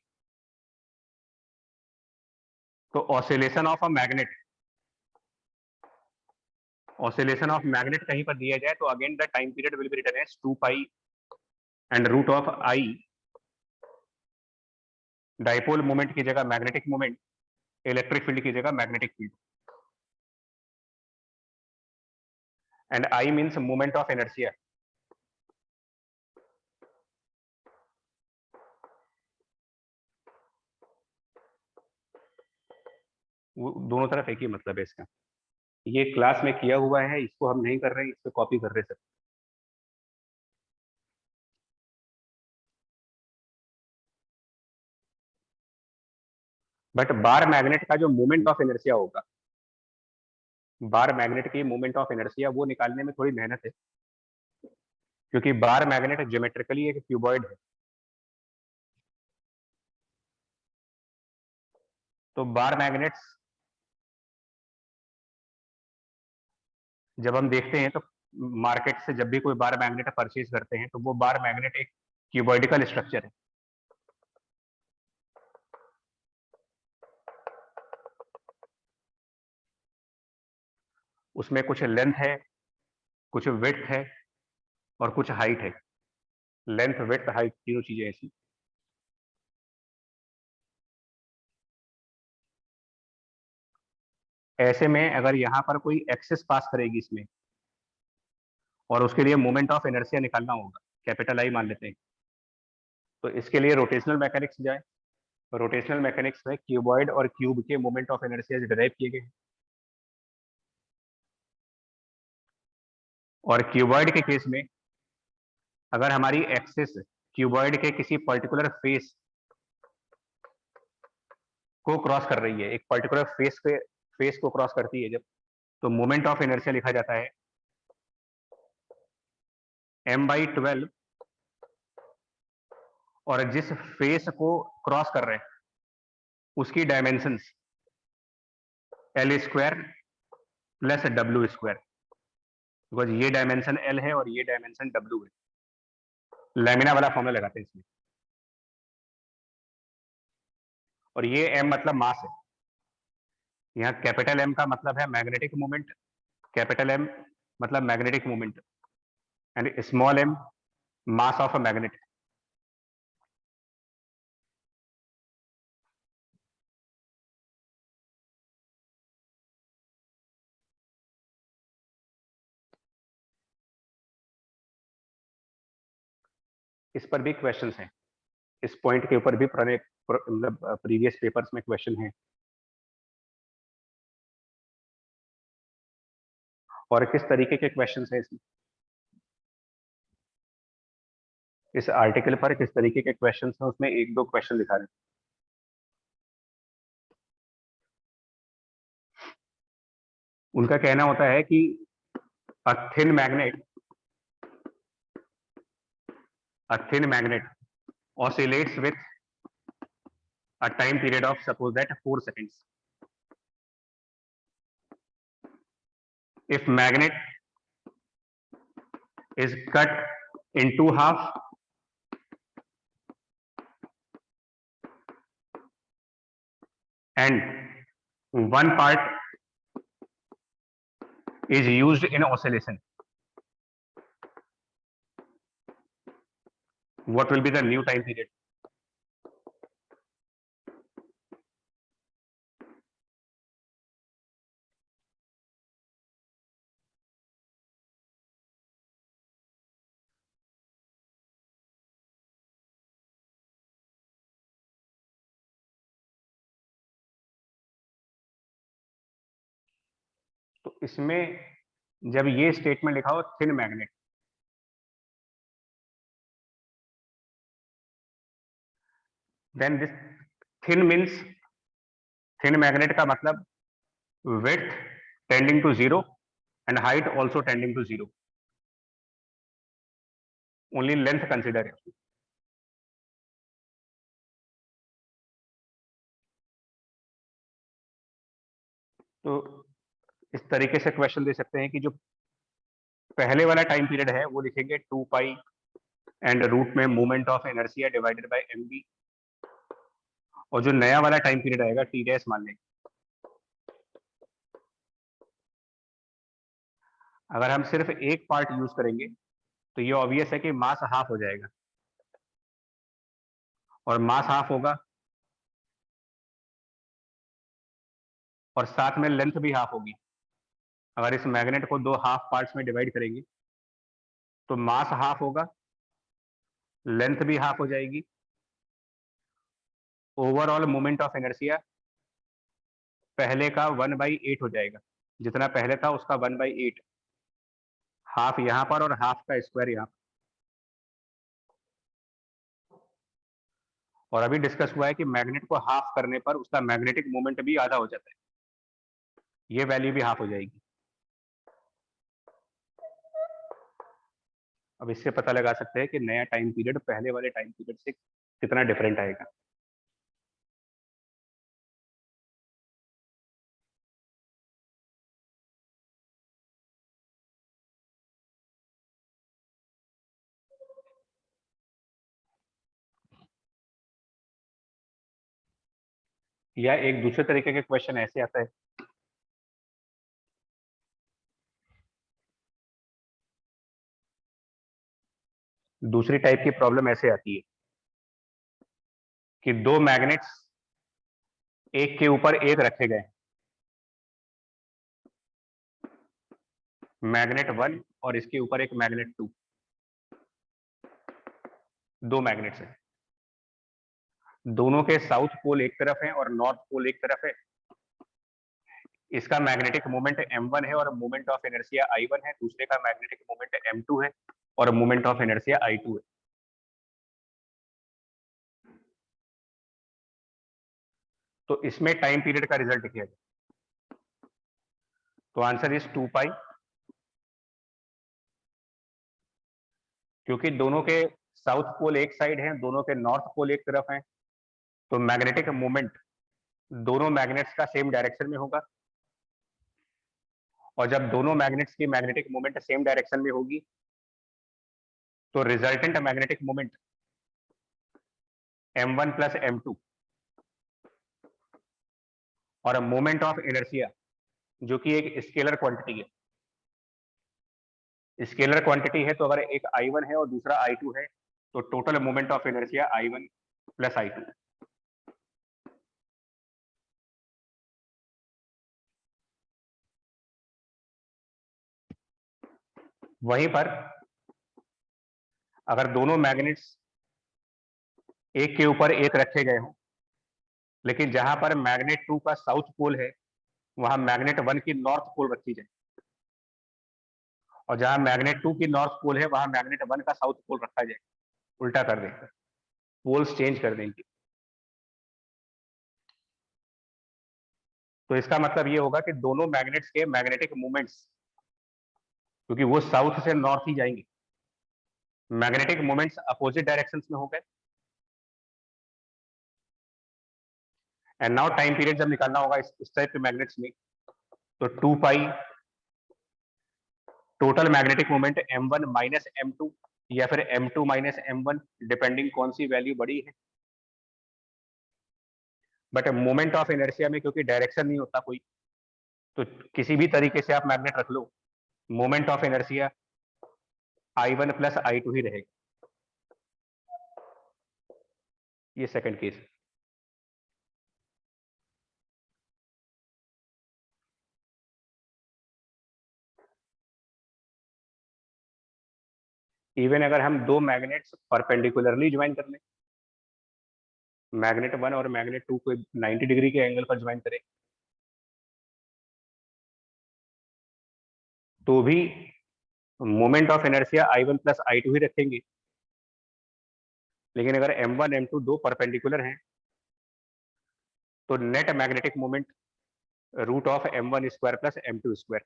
तो ऑसिलेशन ऑफ मैग्नेट कहीं पर दिया जाए तो again the time period will be written as 2 pi and root of I. Dipole moment की जगह मैग्नेटिक मोमेंट, इलेक्ट्रिक फील्ड की जगह magnetic field, and I means moment of inertia. दोनों तरफ एक ही मतलब है इसका। ये क्लास में किया हुआ है, इसको हम नहीं कर रहे हैं, इसको कॉपी कर रहे हैं। बट बार मैग्नेट का जो मोमेंट ऑफ इनर्शिया होगा, बार मैग्नेट की मोमेंट ऑफ इनर्शिया, वो निकालने में थोड़ी मेहनत है, क्योंकि बार मैग्नेट ज्योमेट्रिकली एक क्यूबॉइड है। तो बार मैग्नेट्स जब हम देखते हैं तो मार्केट से जब भी कोई बार मैग्नेट परचेज करते हैं तो वो बार मैग्नेट एक क्यूबॉइडिकल स्ट्रक्चर है। उसमें कुछ लेंथ है, कुछ विड्थ है और कुछ हाइट है। लेंथ, विड्थ, हाइट तीनों चीजें ऐसी। ऐसे में अगर यहाँ पर कोई एक्सिस पास करेगी इसमें और उसके लिए मोमेंट ऑफ इनर्शिया निकालना होगा, कैपिटल आई मान लेते हैं, तो इसके लिए रोटेशनल मैकेनिक्स जाए। रोटेशनल मैकेनिक्स में क्यूबॉइड और क्यूब के मोमेंट ऑफ इनर्शिया डिराइव किए गए। और क्यूबॉइड के केस में अगर हमारी एक्सिस क्यूबॉइड के किसी पर्टिकुलर फेस को क्रॉस कर रही है, एक पर्टिकुलर फेस को क्रॉस करती है जब, तो मोमेंट ऑफ इनर्शिया लिखा जाता है m/12, और जिस फेस को क्रॉस कर रहे हैं उसकी dimensions L² plus W², because ये डायमेंशन L है और ये डायमेंशन W है। लैमिना वाला फॉर्मूला लगाते हैं इसमें। और ये m मतलब मास है। यहाँ कैपिटल M का मतलब है मैग्नेटिक मोमेंट, कैपिटल M मतलब magnetic moment, and small m mass of a magnet. इस पर भी क्वेश्चंस हैं, इस पॉइंट के ऊपर भी पुराने मतलब प्रीवियस पेपर्स में क्वेश्चन है। और किस तरीके के क्वेश्चन है इसमें, इस आर्टिकल पर किस तरीके के क्वेश्चन हैं, उसमें एक दो क्वेश्चन दिखा रहे हैं। उनका कहना होता है कि a thin magnet oscillates with a time period of suppose that 4 seconds. If magnet is cut into half, and one part is used in oscillation, what will be the new time period? तो इसमें जब ये statement लिखा हो thin magnet, then this thin means, thin magnet का मतलब width tending to 0 and height also tending to 0, only length consider है। तो इस तरीके से क्वेश्चन दे सकते हैं कि जो पहले वाला टाइम पीरियड है वो लिखेंगे 2 पाई एंड रूट में moment of inertia divided by mv, और जो नया वाला टाइम पीरियड आएगा टी डैश मान लेंगे। अगर हम सिर्फ एक पार्ट यूज करेंगे तो ये ऑब्वियस है कि मास हाफ हो जाएगा, और मास हाफ होगा और साथ में लेंथ भी हाफ होगी। अगर इस मैग्नेट को दो हाफ पार्ट्स में डिवाइड करेंगे तो मास हाफ होगा, लेंथ भी हाफ हो जाएगी, ओवरऑल मोमेंट ऑफ इनर्शिया पहले का 1/8 हो जाएगा, जितना पहले था उसका 1/8, हाफ यहाँ पर और हाफ का स्क्वायर यहाँ पर। और अभी डिस्कस हुआ है कि मैग्नेट को हाफ करने पर उसका मैग्नेटिक मोमेंट भी आधा हो जाता है, ये वैल्यू भी हाफ हो जाएगी। अब इससे पता लगा सकते हैं कि नया टाइम पीरियड पहले वाले टाइम पीरियड से कितना डिफरेंट आएगा। या एक दूसरे तरीके के क्वेश्चन ऐसे आता है, दूसरी टाइप की प्रॉब्लम ऐसे आती है कि दो मैग्नेट्स एक के ऊपर एक रखे गए, मैग्नेट 1 और इसके ऊपर एक मैग्नेट 2, दो मैग्नेट्स हैं, दोनों के साउथ पोल एक तरफ है और नॉर्थ पोल एक तरफ है। इसका मैग्नेटिक मोमेंट m1 है और मोमेंट ऑफ इनर्शिया i1 है, दूसरे का मैग्नेटिक मोमेंट m2 है और मोमेंट ऑफ इनर्शिया i2 है। तो इसमें टाइम पीरियड का रिजल्ट क्या है? तो आंसर इज 2 पाई, क्योंकि दोनों के साउथ पोल एक साइड है, दोनों के नॉर्थ पोल एक तरफ है, तो मैग्नेटिक मोमेंट दोनों मैग्नेट्स का सेम डायरेक्शन में होगा, और जब दोनों मैग्नेट्स की मैग्नेटिक मोमेंट सेम डायरेक्शन में होगी तो resultant magnetic moment m1 plus m2 और मोमेंट ऑफ इनर्शिया जो कि एक स्केलर क्वांटिटी है, स्केलर क्वांटिटी है, तो अगर एक i1 है और दूसरा i2 है तो total moment of inertia i1 plus i2। वहीं पर अगर दोनों मैग्नेट्स एक के ऊपर एक रखे गए हों, लेकिन जहां पर मैग्नेट 2 का साउथ पोल है वहां मैग्नेट 1 की नॉर्थ पोल रखी जाए, और जहां मैग्नेट 2 की नॉर्थ पोल है वहां मैग्नेट 1 का साउथ पोल रखा जाए, उल्टा कर देंगे, पोल्स चेंज कर देंगे। तो इसका मतलब ये होगा कि दोनों मैग्नेट्स के मैग्नेटिक मोमेंट्स, क्योंकि वो साउथ से नॉर्थ ही जाएंगे, मैग्नेटिक मोमेंट्स अपोजिट डायरेक्शंस में हो गए। एंड नाउ टाइम पीरियड जब निकालना होगा इस टाइप के मैग्नेट्स में, तो 2 pi total magnetic moment m1 minus m2 या फिर m2 माइनस m1, डिपेंडिंग कौन सी वैल्यू बड़ी है। बट मोमेंट ऑफ इनर्शिया में क्योंकि डायरेक्शन नहीं होता कोई, तो किसी भी तरीके से आप मैग्नेट रख लो, moment of inertia I1 plus I2 ही रहेगा। ये सेकंड केस। इवन अगर हम दो मैग्नेट्स परपेंडिकुलरली ज्वाइन कर लें, मैग्नेट 1 और मैग्नेट 2 को 90 डिग्री के एंगल पर ज्वाइन करें, तो भी moment of inertia I1 plus I2 ही रखेंगे। लेकिन अगर m1 m2 दो परपेंडिकुलर हैं, तो net magnetic moment root of m1 square plus m2 square.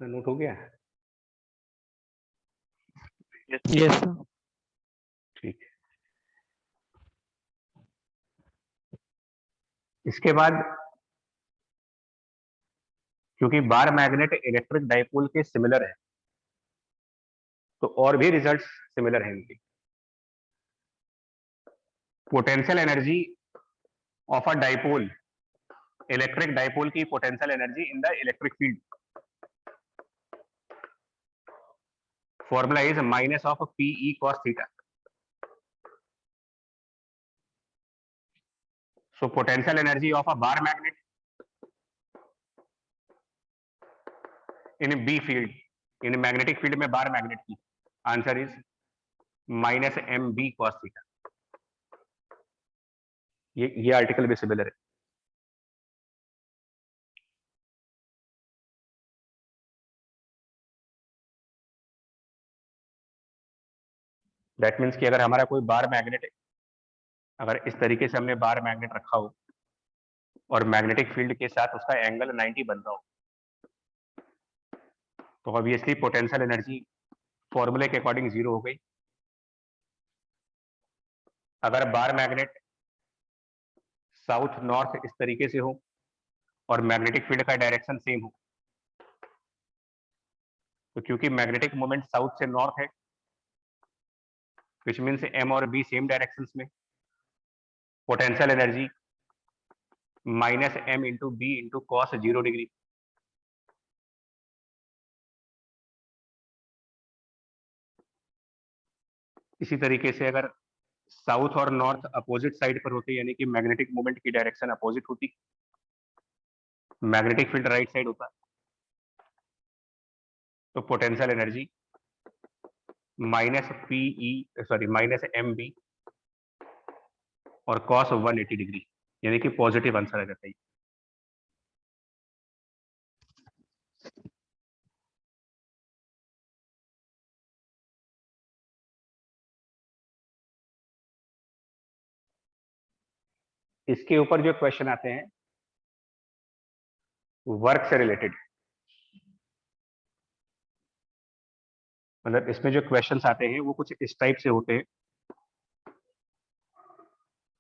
Note हो गया? Yes, sir. ठीक है। इसके बाद क्योंकि बार मैग्नेट इलेक्ट्रिक डाइपोल के सिमिलर है, तो और भी रिजल्ट्स सिमिलर हैं इनके। Potential energy of a dipole, electric dipole की potential energy in the electric field, formula is minus of P E cos theta. So potential energy of a bar magnet in B field, in magnetic field में bar magnet की, answer is minus M B cos theta. ये article भी similar है। That means कि अगर हमारा कोई bar magnet है, अगर इस तरीके से हमने बार मैग्नेट रखा हो और मैग्नेटिक फील्ड के साथ उसका एंगल 90 बन रहा हो, तो ऑब्वियसली पोटेंशियल एनर्जी फॉर्मूले के अकॉर्डिंग 0 हो गई। अगर बार मैग्नेट साउथ नॉर्थ इस तरीके से हो और मैग्नेटिक फील्ड का डायरेक्शन सेम हो, तो क्योंकि मैग्नेटिक मोमेंट साउथ से नॉर्थ है, विच मीन्स एम और बी सेम डायरेक्शंस में, potential energy minus M into B into cos 0 degree. इसी तरीके से अगर साउथ और नॉर्थ अपोजिट साइड पर होते, यानी कि मैग्नेटिक मोमेंट की डायरेक्शन अपोजिट होती, मैग्नेटिक फील्ड राइट साइड होता, तो potential energy minus minus M B और कॉस 180 डिग्री, यानी कि पॉजिटिव आंसर आ जाता है। इसके ऊपर जो क्वेश्चन आते हैं वर्क से रिलेटेड, मतलब इसमें जो क्वेश्चंस आते हैं वो कुछ इस टाइप से होते हैं।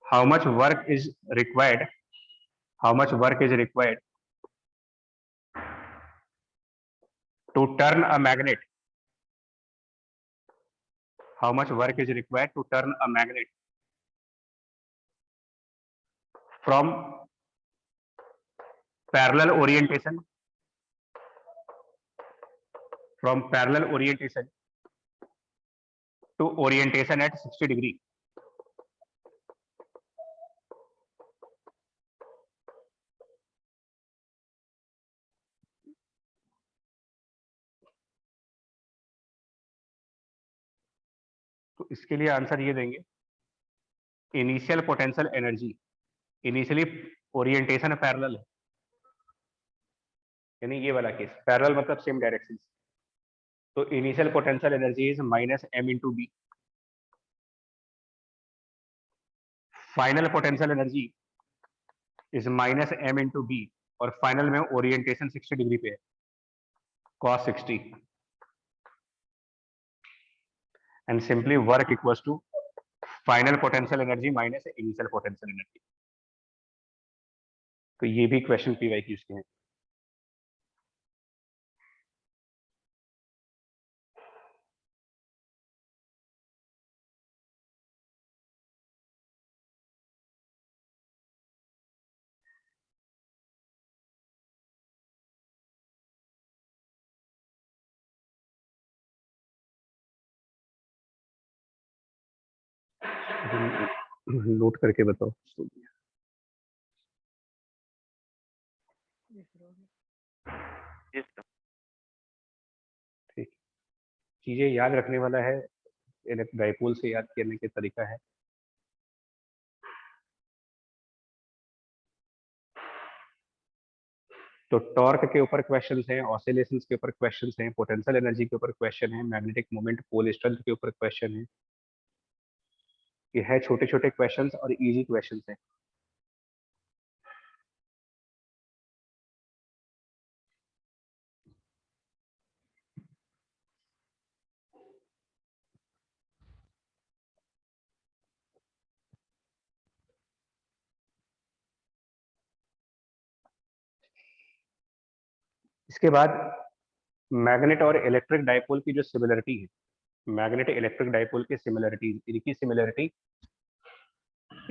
How much work is required to turn a magnet, how much work is required to turn a magnet from parallel orientation to orientation at 60 degree. तो इसके लिए आंसर ये देंगे, initial potential energy, initially orientation parallel है, यानी ये वाला case parallel मतलब सेम डायरेक्शन, तो initial potential energy is minus M into B, final potential energy is minus M into B, और फाइनल में ओरिएंटेशन 60 डिग्री पे है, cos 60, and simply work equals to final potential energy minus initial potential energy. तो ये भी question PYQs के हैं। Note करके बताओ। ठीक, चीजें याद रखने वाला है, डाइपोल से याद करने के तरीका है। तो टॉर्क के ऊपर क्वेश्चंस हैं, ऑसिलेशंस के ऊपर क्वेश्चंस हैं, पोटेंशियल एनर्जी के ऊपर क्वेश्चन है, मैग्नेटिक मोमेंट पोल स्ट्रेंथ के ऊपर क्वेश्चन है। ये है छोटे छोटे क्वेश्चंस और इजी क्वेश्चंस हैं। इसके बाद मैग्नेट और इलेक्ट्रिक डाइपोल की जो सिमिलरिटी है, मैग्नेट इलेक्ट्रिक डाइपोल की सिमिलरिटी, इनकी सिमिलरिटी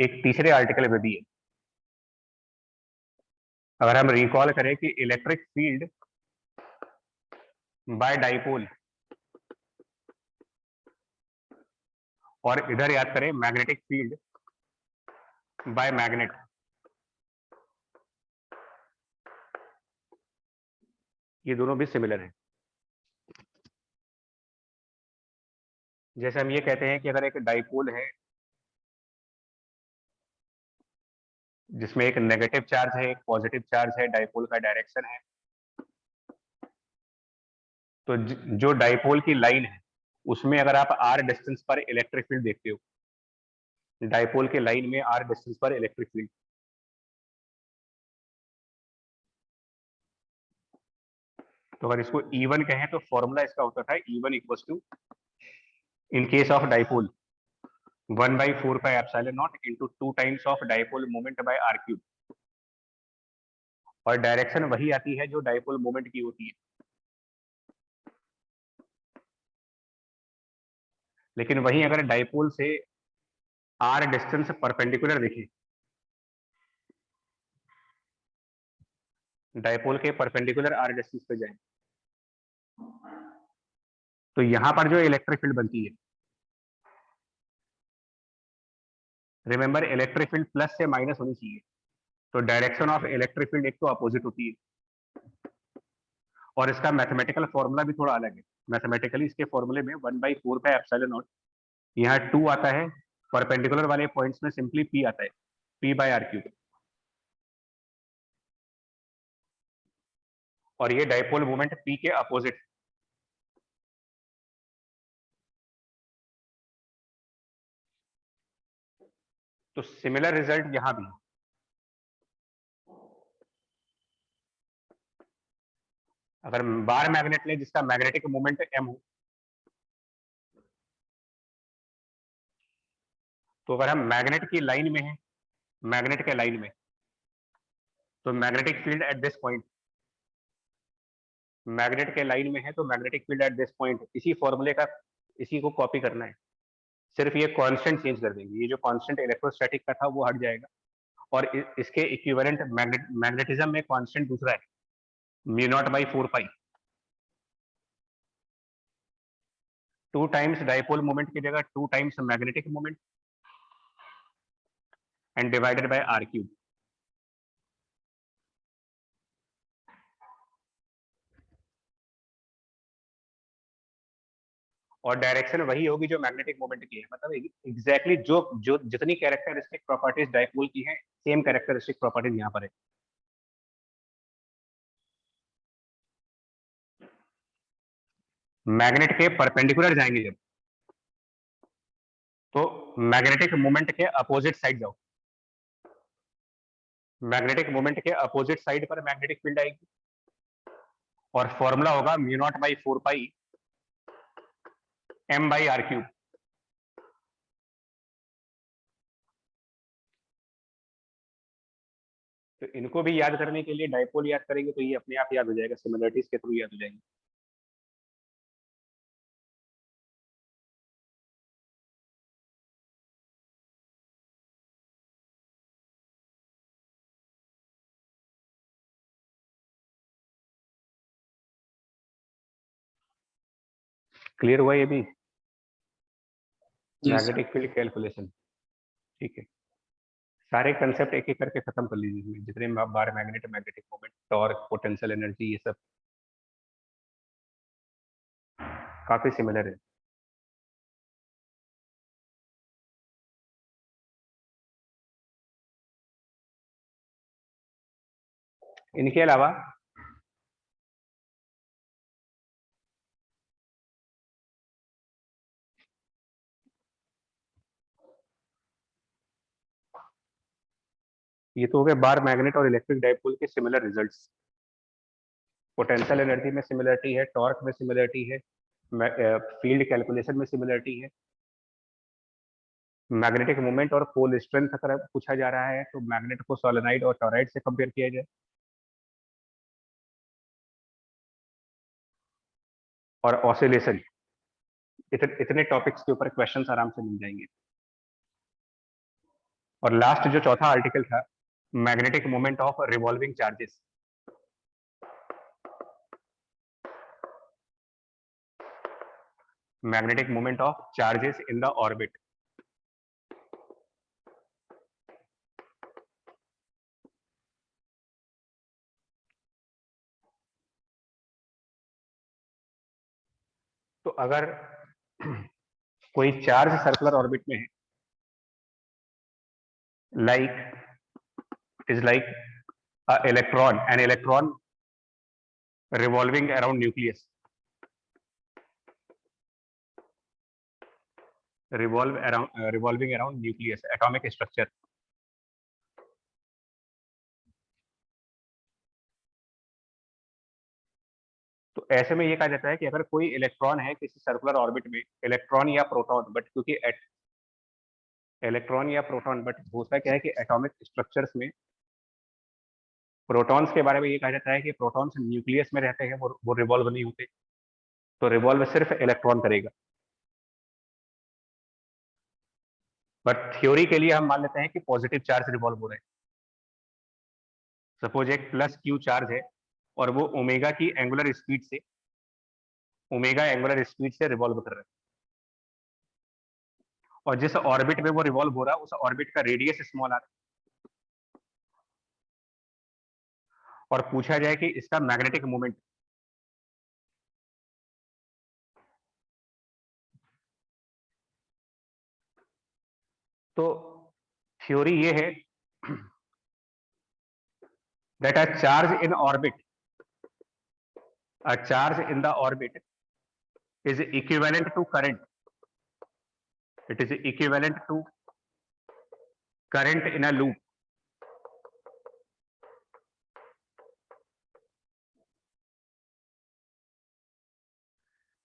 एक तीसरे आर्टिकल में भी है। अगर हम रिकॉल करें कि इलेक्ट्रिक फील्ड बाय डाइपोल, और इधर याद करें मैग्नेटिक फील्ड बाय मैग्नेट, ये दोनों भी सिमिलर हैं। जैसे हम ये कहते हैं कि अगर एक डाइपोल है जिसमें एक नेगेटिव चार्ज है, एक पॉजिटिव चार्ज है, डाइपोल का डायरेक्शन है, तो जो डाइपोल की लाइन है उसमें अगर आप r डिस्टेंस पर इलेक्ट्रिक फील्ड देखते हो, डाइपोल के लाइन में r डिस्टेंस पर इलेक्ट्रिक फील्ड, तो अगर इसको E1 कहें तो फॉर्मूला इसका होता था E1 equals to, in case of dipole 1/4 pi epsilon naught into 2 times of dipole moment by r cube, और डायरेक्शन वही आती है जो डाइपोल मोमेंट की होती है। लेकिन वहीं अगर डाइपोल से r डिस्टेंस परपेंडिकुलर दिखे, डाइपोल के परपेंडिकुलर r डिस्टेंस पे जाए, तो यहां पर जो इलेक्ट्रिक फील्ड बनती है, रिमेंबर इलेक्ट्रिक फील्ड प्लस से माइनस होनी चाहिए, तो डायरेक्शन ऑफ इलेक्ट्रिक फील्ड एक तो अपोजिट होती है, और इसका मैथमेटिकल फॉर्मूला भी थोड़ा अलग है। मैथमेटिकली इसके फॉर्मूले में 1/4 पाई एप्सिलॉन नॉट, यहाँ 2 आता है, परपेंडिकुलर वाले पॉइंट्स में सिंपली p आता है, p/r क्यूब, और ये डाइपोल मोमेंट p के अपोजिट। तो सिमिलर रिजल्ट यहां भी, अगर बार मैग्नेट ले जिसका मैग्नेटिक मोमेंट m हो, तो अगर हम मैग्नेट की लाइन में हैं, मैग्नेट के लाइन में, तो magnetic field at this point, magnet के लाइन में है तो magnetic field at this point, इसी फॉर्मूले का, इसी को कॉपी करना है, सिर्फ ये कांस्टेंट चेंज कर देंगे, ये जो कांस्टेंट इलेक्ट्रोस्टैटिक का था वो हट जाएगा, और इसके इक्विवेलेंट मैग्नेटिज्म में कांस्टेंट दूसरा है, μ0/4 पाई, 2 टाइम्स डाइपोल मोमेंट की जगह 2 times magnetic moment and divided bye r cube. और डायरेक्शन वही होगी जो मैग्नेटिक मोमेंट की है। मतलब एग्जैक्टली जो जो जितनी कैरेक्टरिस्टिक प्रॉपर्टीज डाइपोल की हैं, सेम कैरेक्टरिस्टिक प्रॉपर्टीज यहाँ पर है। मैग्नेट के परपेंडिकुलर जाएंगे जब, तो मैग्नेटिक मोमेंट के अपोजिट साइड जाओ। मैग्नेटिक मोमेंट के अपोजिट साइड पर मैग्नेटिक फील्ड आएगी और फॉर्मूला होगा μ0/4π m/r³। तो इनको भी याद करने के लिए डाइपोल याद करेंगे तो ये अपने आप याद हो जाएगा, सिमिलरिटीज के थ्रू याद हो जाएंगे। क्लियर हुआ ये भी? Yes. मैग्नेटिक फील्ड कैलकुलेशन, ठीक है। सारे कंसेप्ट एक एक करके खत्म कर लीजिए, जितने bar magnet, magnetic moment, torque, potential energy, ये सब काफी सिमिलर है। इनके अलावा ये तो हो गए बार मैग्नेट और इलेक्ट्रिक डाइपोल के सिमिलर रिजल्ट्स। पोटेंशियल एनर्जी में सिमिलरिटी है, टॉर्क में सिमिलरिटी है, फील्ड कैलकुलेशन में सिमिलरिटी है। मैग्नेटिक मोमेंट और पोल स्ट्रेंथ अगर पूछा जा रहा है तो मैग्नेट को सोलेनोइड और टॉरॉइड से कंपेयर किया जाए। और ऑसिलेशन, इतने टॉपिक्स के ऊपर क्वेश्चंस आराम से मिल जाएंगे। और लास्ट जो चौथा आर्टिकल था, magnetic moment of revolving charges. Magnetic moment of charges in the orbit. तो अगर कोई चार्ज सर्कुलर ऑर्बिट में है, like it is like an electron revolving around nucleus, revolving around nucleus, atomic structure। तो ऐसे में ये कहा जाता है कि अगर कोई इलेक्ट्रॉन है किसी सर्कुलर ऑर्बिट में, इलेक्ट्रॉन या प्रोटॉन, बट क्योंकि इलेक्ट्रॉन या प्रोटॉन, बट होता क्या है कि एटॉमिक स्ट्रक्चर्स में प्रोटॉन्स के बारे में ये कहा जाता है कि प्रोटॉन्स न्यूक्लियस में रहते हैं, वो रिवॉल्व नहीं होते, तो रिवॉल्व सिर्फ इलेक्ट्रॉन करेगा। बट थ्योरी के लिए हम मान लेते हैं कि पॉजिटिव चार्ज रिवॉल्व हो रहे हैं। सपोज एक प्लस क्यू चार्ज है और वो ओमेगा की एंगुलर स्पीड से रिवॉल्व कर रहा है, और जिस ऑर्बिट में वो रिवॉल्व हो रहा है उस ऑर्बिट का रेडियस स्मॉल आर, और पूछा जाए कि इसका मैग्नेटिक मोमेंट, तो थ्योरी ये है that a charge in orbit is equivalent to current. It is equivalent to current in a loop.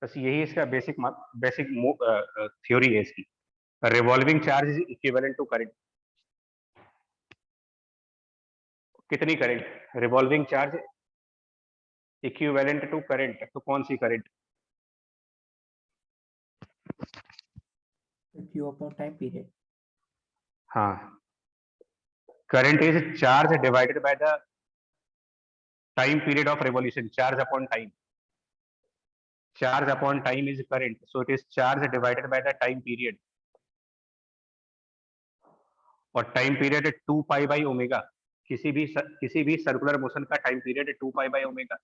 बस यही इसका बेसिक थ्योरी है इसकी। Revolving charge is equivalent to current. कितनी current? Revolving charge equivalent to current, तो कौन सी current? Q upon time period. हाँ, current is charge divided by the time period of revolution. Charge upon time, charge upon time is current, so it is charge divided by the time period, और time period 2 pi by omega. किसी भी circular motion का time period 2 pi by omega.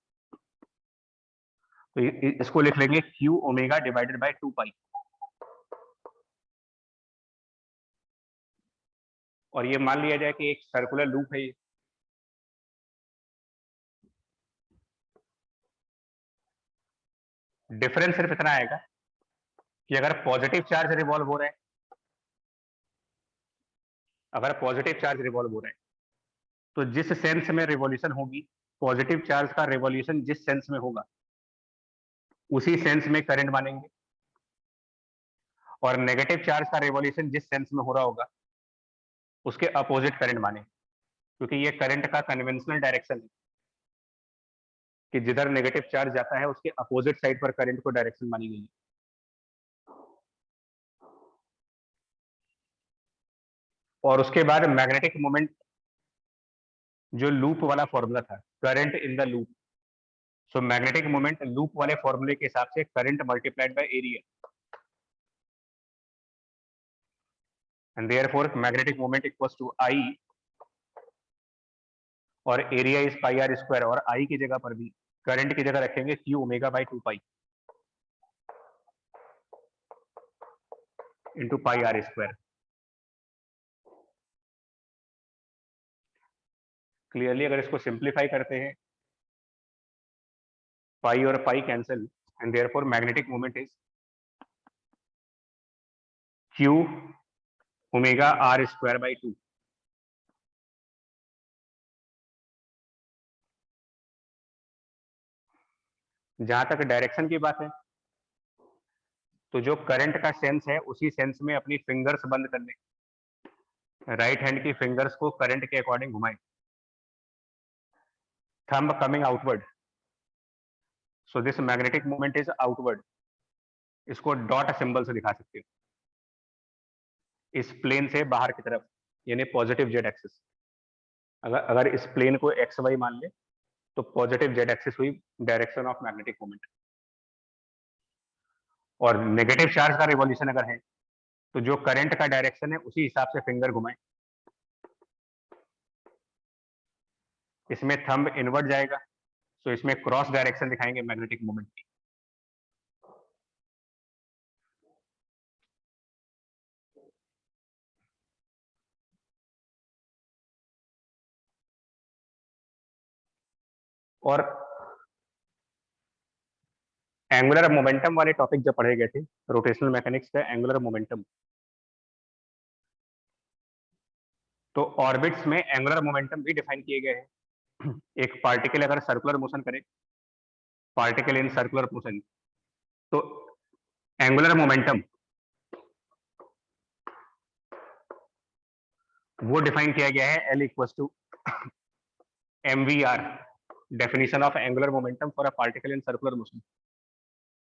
तो इसको लिख लेंगे Q omega divided by 2 पाई, और ये मान लिया जाए कि एक सर्कुलर लूप है ये। डिफरेंस सिर्फ इतना आएगा कि अगर पॉजिटिव चार्ज रिवॉल्व हो रहा है, अगर पॉजिटिव चार्ज रिवॉल्व हो रहा है तो जिस सेंस में रिवॉल्यूशन होगी, पॉजिटिव चार्ज का रिवॉल्यूशन जिस सेंस में होगा उसी सेंस में करंट मानेंगे, और नेगेटिव चार्ज का रिवॉल्यूशन जिस सेंस में हो रहा होगा उसके अपोजिट करंट मानेंगे, क्योंकि ये करंट का कन्वेंशनल डायरेक्शन है कि जिधर नेगेटिव चार्ज जाता है उसके अपोजिट साइड पर करंट को डायरेक्शन मानी गई है। और उसके बाद मैग्नेटिक मोमेंट, जो लूप वाला फॉर्मूला था, current in the loop, so magnetic moment loop वाले फॉर्मूले के हिसाब से current multiplied by area, and therefore magnetic moment equals to I, और area is pi are square, और आई की जगह पर भी करंट की जगह रखेंगे Q omega by 2 pi into pi are square. Clearly अगर इसको सिंप्लीफाई करते हैं, पाई और pi cancel, and therefore magnetic moment is Q omega R square by 2। जहां तक डायरेक्शन की बात है, तो जो करंट का सेंस है उसी सेंस में अपनी फिंगर्स बंद कर लें, राइट हैंड की फिंगर्स को करंट के अकॉर्डिंग घुमाएं, thumb coming outward, so this magnetic moment is outward. इसको डॉट सिंबल से दिखा सकते हो, इस प्लेन से बाहर की तरफ, यानी पॉजिटिव जेड एक्सिस। अगर इस प्लेन को एक्स वाई मान ले तो पॉजिटिव जेड एक्सिस हुई डायरेक्शन ऑफ मैग्नेटिक मोमेंट, और नेगेटिव चार्ज का रिवॉल्यूशन अगर है तो जो करंट का डायरेक्शन है उसी हिसाब से फिंगर घुमाएं। इसमें थंब इनवर्ट जाएगा, तो इसमें क्रॉस डायरेक्शन दिखाएंगे मैग्नेटिक मोमेंट की। और एंगुलर मोमेंटम वाले टॉपिक जब पढ़े गए थे, रोटेशनल मैकेनिक्स का एंगुलर मोमेंटम, तो ऑर्बिट्स में एंगुलर मोमेंटम भी डिफाइन किए गए हैं। एक पार्टिकल अगर सर्कुलर मोशन करे, पार्टिकल इन सर्कुलर मोशन, तो एंगुलर मोमेंटम वो डिफाइन किया गया है L equals to mvr, definition of angular momentum for a particle in circular motion,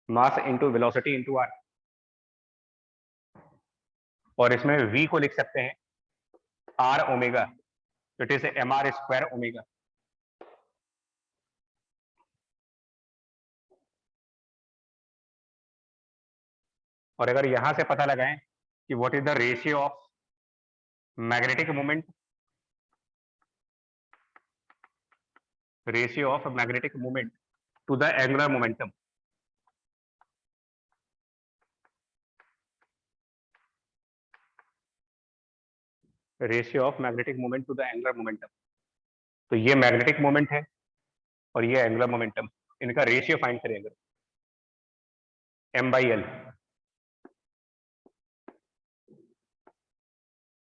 mass into velocity into r। और इसमें v को लिख सकते हैं r omega, it is mr square omega. और अगर यहां से पता लगाएं कि what is the ratio of magnetic moment, ratio of magnetic moment to the angular momentum, ratio of magnetic moment to the angular momentum, तो ये मैग्नेटिक मोमेंट है और ये एंगुलर मोमेंटम, इनका रेशियो फाइंड करेंगे m/l,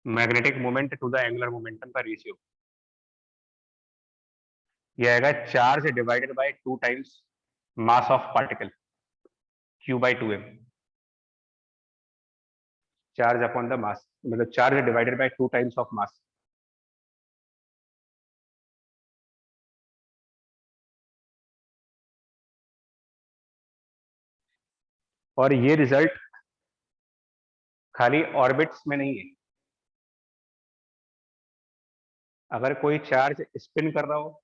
magnetic moment to the angular momentum का ratio, ये आएगा charge divided by 2 times mass of particle q/2m, charge upon the mass, मतलब charge divided by 2 times of mass. और ये रिजल्ट खाली orbits में नहीं है, अगर कोई चार्ज स्पिन कर रहा हो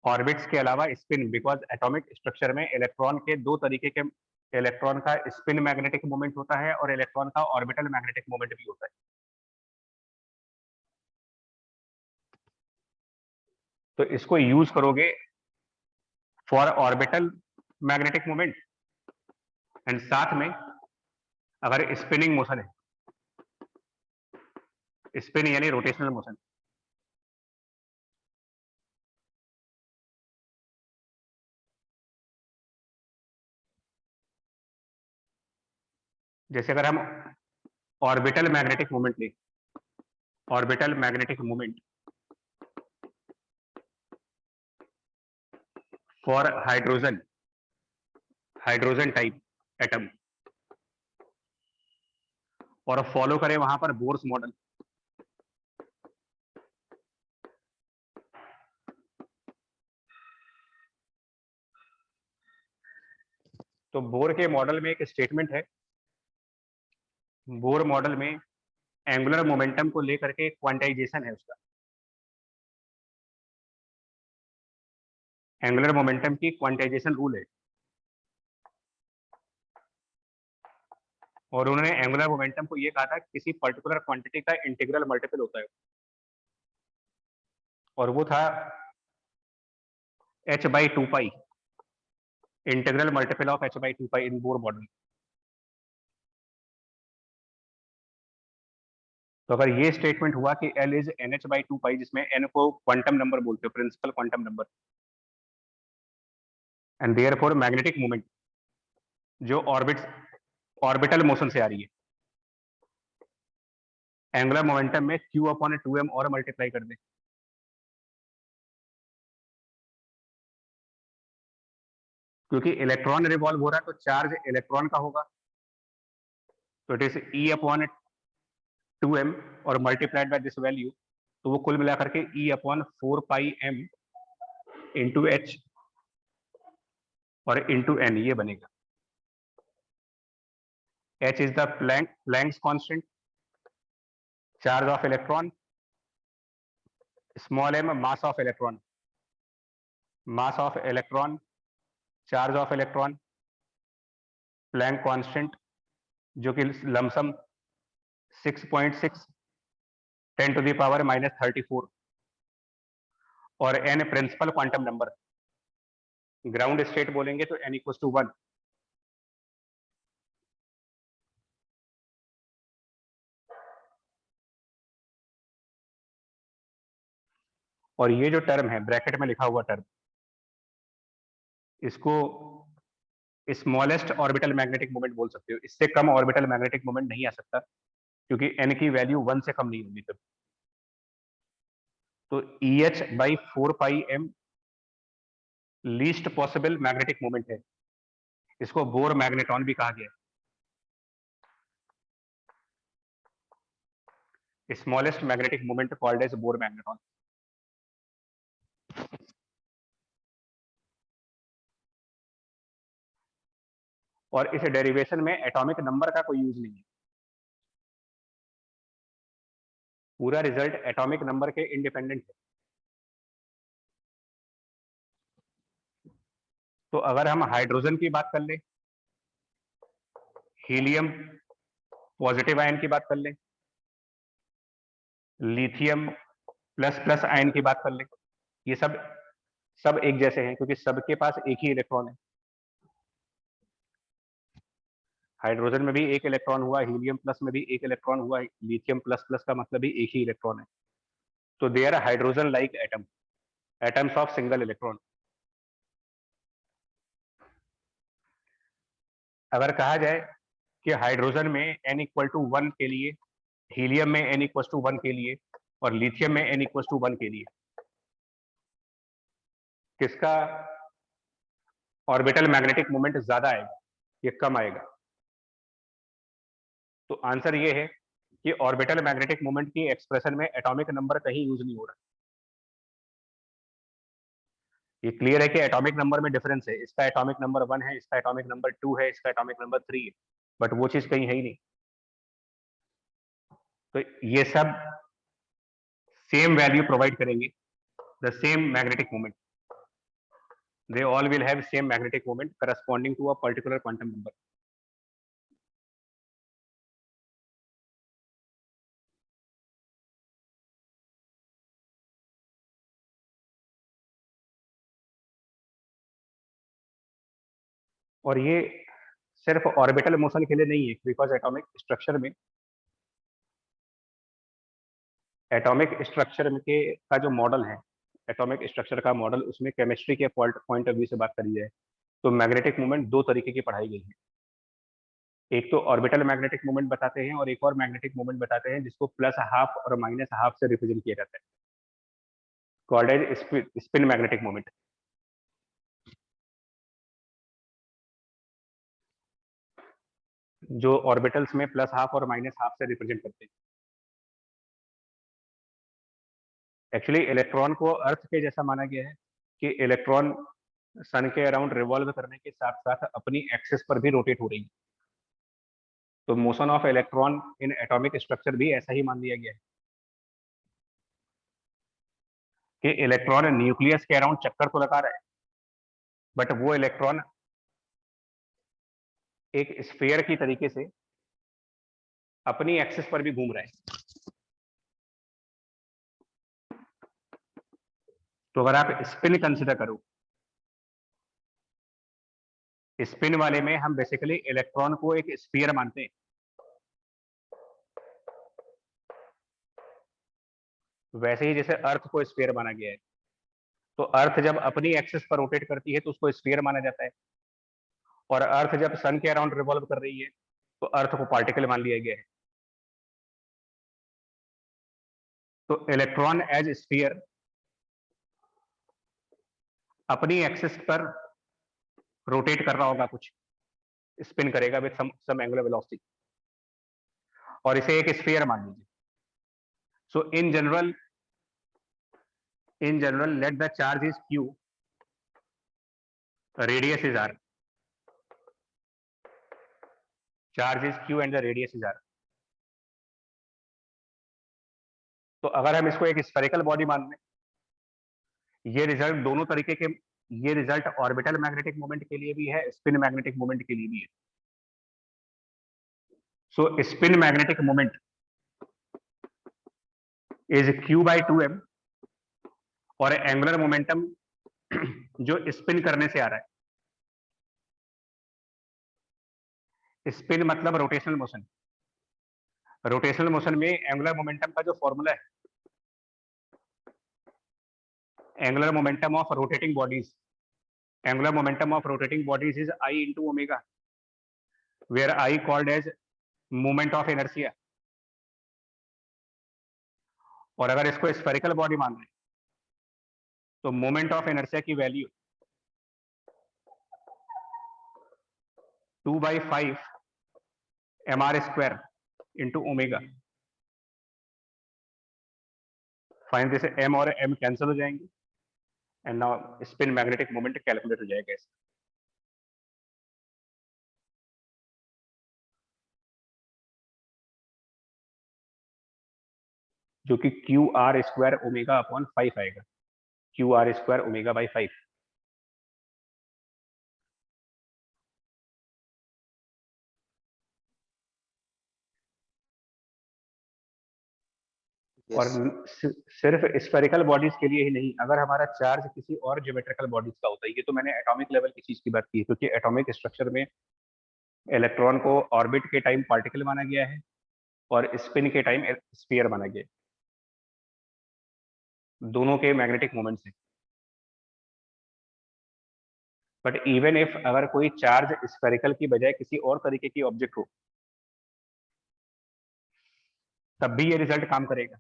ऑर्बिट्स के अलावा स्पिन, बिकॉज एटॉमिक स्ट्रक्चर में इलेक्ट्रॉन के 2 तरीके के, इलेक्ट्रॉन का स्पिन मैग्नेटिक मोमेंट होता है और इलेक्ट्रॉन का ऑर्बिटल मैग्नेटिक मोमेंट भी होता है। तो इसको यूज करोगे for orbital magnetic moment and साथ में अगर स्पिनिंग मोशन है, स्पिन यानी रोटेशनल मोशन, जैसे अगर हम ऑर्बिटल मैग्नेटिक मोमेंट ले, orbital magnetic moment for hydrogen, hydrogen type atom, और फॉलो करें वहां पर बोर्स मॉडल, तो बोर के मॉडल में एक स्टेटमेंट है, बोर मॉडल में एंगुलर मोमेंटम को लेकर के क्वांटाइजेशन है उसका, एंगुलर मोमेंटम की क्वांटाइजेशन रूल है, और उन्होंने एंगुलर मोमेंटम को ये कहा था कि किसी पर्टिकुलर क्वांटिटी का इंटीग्रल मल्टीपल होता है, और वो था h/2 integral multiple of h/2 in Bohr model. तो अगर ये स्टेटमेंट हुआ कि L इज NH/2 जिसमें n को क्वांटम नंबर बोलते हो, principal quantum number, and therefore magnetic moment जो ऑर्बिटल मोशन से आ रही है, एंगुलर मोमेंटम में Q/2m और मल्टीप्लाई कर दे, क्योंकि इलेक्ट्रॉन रिवॉल्व हो रहा है तो चार्ज इलेक्ट्रॉन का होगा, तो इट इज E/2m और मल्टीप्लाइड बाय दिस वैल्यू, तो वो कुल मिलाकर के E/4πm इंटू h और इंटू n ये बनेगा। h is the Planck's constant, charge of electron, small m mass of electron, mass of electron, charge of electron, Planck constant जो कि लमसम 6.6 10⁻⁻34, और n principal quantum number, ground state बोलेंगे तो n = 1। और ये जो टर्म है ब्रैकेट में लिखा हुआ टर्म, इसको स्मॉलेस्ट ऑर्बिटल मैग्नेटिक मोमेंट बोल सकते हो, इससे कम ऑर्बिटल मैग्नेटिक मोमेंट नहीं आ सकता, क्योंकि n की वैल्यू 1 से कम नहीं होगी तब। तो EH/4πm least possible magnetic moment है, इसको बोर मैग्नेटॉन भी कहा गया है, smallest magnetic moment called as Bohr magneton. और इस डेरिवेशन में एटॉमिक नंबर का कोई यूज नहीं है, पूरा रिजल्ट एटॉमिक नंबर के इंडिपेंडेंट है। तो अगर हम हाइड्रोजन की बात कर ले, हीलियम पॉजिटिव आयन की बात कर ले, लिथियम प्लस आयन की बात कर ले, ये सब एक जैसे हैं, क्योंकि सबके पास एक ही इलेक्ट्रॉन है। हाइड्रोजन में भी एक इलेक्ट्रॉन हुआ, हीलियम प्लस में भी एक इलेक्ट्रॉन हुआ, लिथियम प्लस का मतलब भी एक ही इलेक्ट्रॉन है। तो they are hydrogen like atoms of single electron. अगर कहा जाए कि हाइड्रोजन में n = 1 के लिए, हीलियम में n = 1 के लिए, और लिथियम में n = 1 के लिए, किसका ऑर्बिटल मैग्नेटिक मोमेंट ज्यादा आएगा, ये कम आएगा? तो आंसर ये है कि ऑर्बिटल मैग्नेटिक मोमेंट की एक्सप्रेशन में एटॉमिक नंबर कहीं यूज नहीं हो रहा। ये क्लियर है कि एटॉमिक नंबर में डिफरेंस है, इसका एटॉमिक नंबर 1 है, इसका एटॉमिक नंबर 2 है, इसका एटॉमिक नंबर 3 है, बट वो चीज कहीं है ही नहीं। तो ये सब सेम वैल्यू प्रोवाइड करेंगे, the same magnetic moment, they all will have same magnetic moment corresponding to a particular quantum number. और ये सिर्फ ऑर्बिटल मोशन के लिए नहीं है, बिकॉज एटॉमिक स्ट्रक्चर के का जो मॉडल है, एटॉमिक स्ट्रक्चर का मॉडल, उसमें केमिस्ट्री के पॉइंट ऑफ व्यू से बात करी जाए तो मैग्नेटिक मोमेंट दो तरीके की पढ़ाई गई है। एक तो ऑर्बिटल मैग्नेटिक मोमेंट बताते हैं और एक और मैग्नेटिक मोमेंट बताते हैं जिसको +½ और -½ से रिप्रेजेंट किया जाता है, called as spin magnetic moment. जो ऑर्बिटल्स में +½ और -½ से रिप्रेजेंट करते हैं। एक्चुअली इलेक्ट्रॉन को अर्थ के जैसा माना गया है कि इलेक्ट्रॉन सन के अराउंड रिवॉल्व करने के साथ साथ अपनी एक्सिस पर भी रोटेट हो रही है। तो motion of electron in atomic structure भी ऐसा ही मान लिया गया है कि इलेक्ट्रॉन न्यूक्लियस के अराउंड चक्कर तो लगा रहा है, बट वो इलेक्ट्रॉन एक स्फीयर की तरीके से अपनी एक्सिस पर भी घूम रहा है। तो अगर आप स्पिन कंसिडर करो, स्पिन वाले में हम बेसिकली इलेक्ट्रॉन को एक स्फीयर मानते हैं। वैसे ही जैसे अर्थ को स्फीयर माना गया है, तो अर्थ जब अपनी एक्सिस पर रोटेट करती है तो उसको स्फीयर माना जाता है, और अर्थ जब सन के अराउंड रिवॉल्व कर रही है तो अर्थ को पार्टिकल मान लिया गया है। तो इलेक्ट्रॉन एज स्फीयर अपनी एक्सिस पर रोटेट कर रहा होगा, कुछ स्पिन करेगा विद सम एंगुलर वेलोसिटी, और इसे एक स्फीयर मान लीजिए। So in general let the charge is q, radius is r, charge is q and the radius is r। तो अगर हम इसको एक स्फेरिकल बॉडी मान लें, ये रिजल्ट दोनों तरीके के, ये रिजल्ट ऑर्बिटल मैग्नेटिक मोमेंट के लिए भी है, स्पिन मैग्नेटिक मोमेंट के लिए भी है। So spin magnetic moment is q/2m, और एंगुलर मोमेंटम जो स्पिन करने से आ रहा है, स्पिन मतलब रोटेशनल मोशन। रोटेशनल मोशन में एंगुलर मोमेंटम का जो फॉर्मूला है, angular momentum of rotating bodies, angular momentum of rotating bodies is I × omega, where I called as moment of inertia. और अगर इसको स्फेरिकल बॉडी मान लें तो मोमेंट ऑफ इनर्शिया की value 2/5 mr² into omega. Fine, जैसे m और m cancel हो जाएंगे and now spin magnetic moment calculate हो जाएगा इससे। जो कि QR² ओमेगा/5 आएगा, QR² ओमेगा/5। और Yes. सिर्फ स्फेरिकल बॉडीज के लिए ही नहीं, अगर हमारा चार्ज किसी और ज्योमेट्रिकल बॉडीज का होता है, ये तो मैंने एटॉमिक लेवल की चीज की बात की है, क्योंकि एटॉमिक स्ट्रक्चर में इलेक्ट्रॉन को ऑर्बिट के टाइम पार्टिकल माना गया है और स्पिन के टाइम स्फीयर माना गया है, दोनों के मैग्नेटिक मोमेंट से। बट इवन इफ अगर कोई चार्ज स्फेरिकल की बजाय किसी और तरीके की ऑब्जेक्ट हो, तब भी ये रिजल्ट काम करेगा।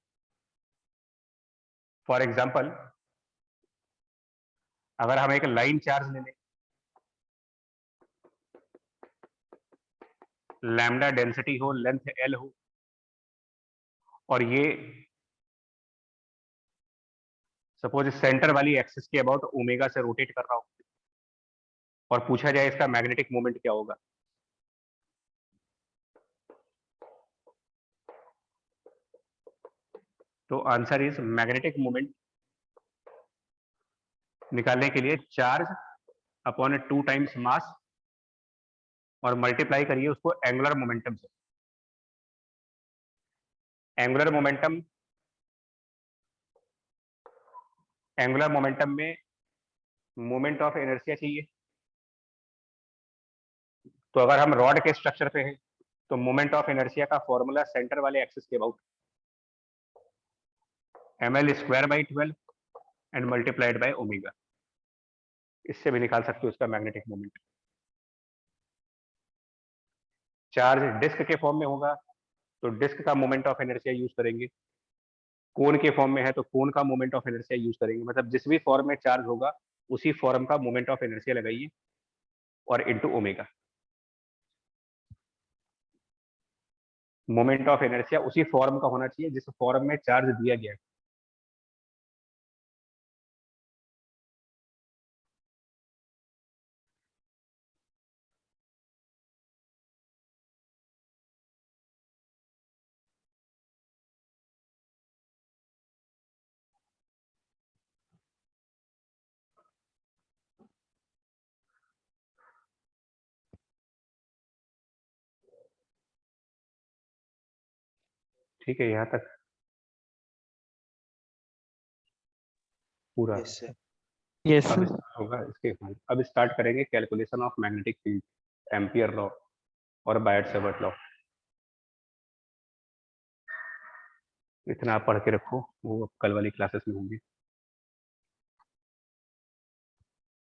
फॉर एग्जाम्पल, अगर हम एक लाइन चार्ज ले लें, लैम्डा डेंसिटी हो, लेंथ L हो, और ये सपोज सेंटर वाली एक्सिस के अबाउट ओमेगा से रोटेट कर रहा हो, और पूछा जाए इसका मैग्नेटिक मोमेंट क्या होगा, तो आंसर इज मैग्नेटिक मोमेंट निकालने के लिए चार्ज अपॉन 2 टाइम्स मास और मल्टीप्लाई करिए उसको एंगुलर मोमेंटम से। एंगुलर मोमेंटम में मोमेंट ऑफ इनर्शिया चाहिए, तो अगर हम रॉड के स्ट्रक्चर पे हैं तो मोमेंट ऑफ इनर्शिया का फॉर्मूला सेंटर वाले एक्सिस के about ml²/12 and multiplied by omega. इससे भी निकाल सकते हो उसका मैग्नेटिक मोमेंट। चार्ज डिस्क के फॉर्म में होगा तो डिस्क का मोमेंट ऑफ इनर्शिया यूज करेंगे, कोन के फॉर्म में है तो कोन का मोमेंट ऑफ इनर्शिया यूज करेंगे। मतलब जिस भी फॉर्म में चार्ज होगा उसी फॉर्म का मोमेंट ऑफ इनर्शिया लगाइए और into omega. Moment of inertia उसी फॉर्म का होना चाहिए जिस फॉर्म में चार्ज दिया गया है। ठीक है, यहाँ तक पूरा। Yes sir. Yes, अब sir. होगा इसके अब स्टार्ट करेंगे calculation of magnetic field, ampere law और बायट-सावर्ट लॉ। इतना आप पढ़ के रखो, वो कल वाली क्लासेस में होंगी।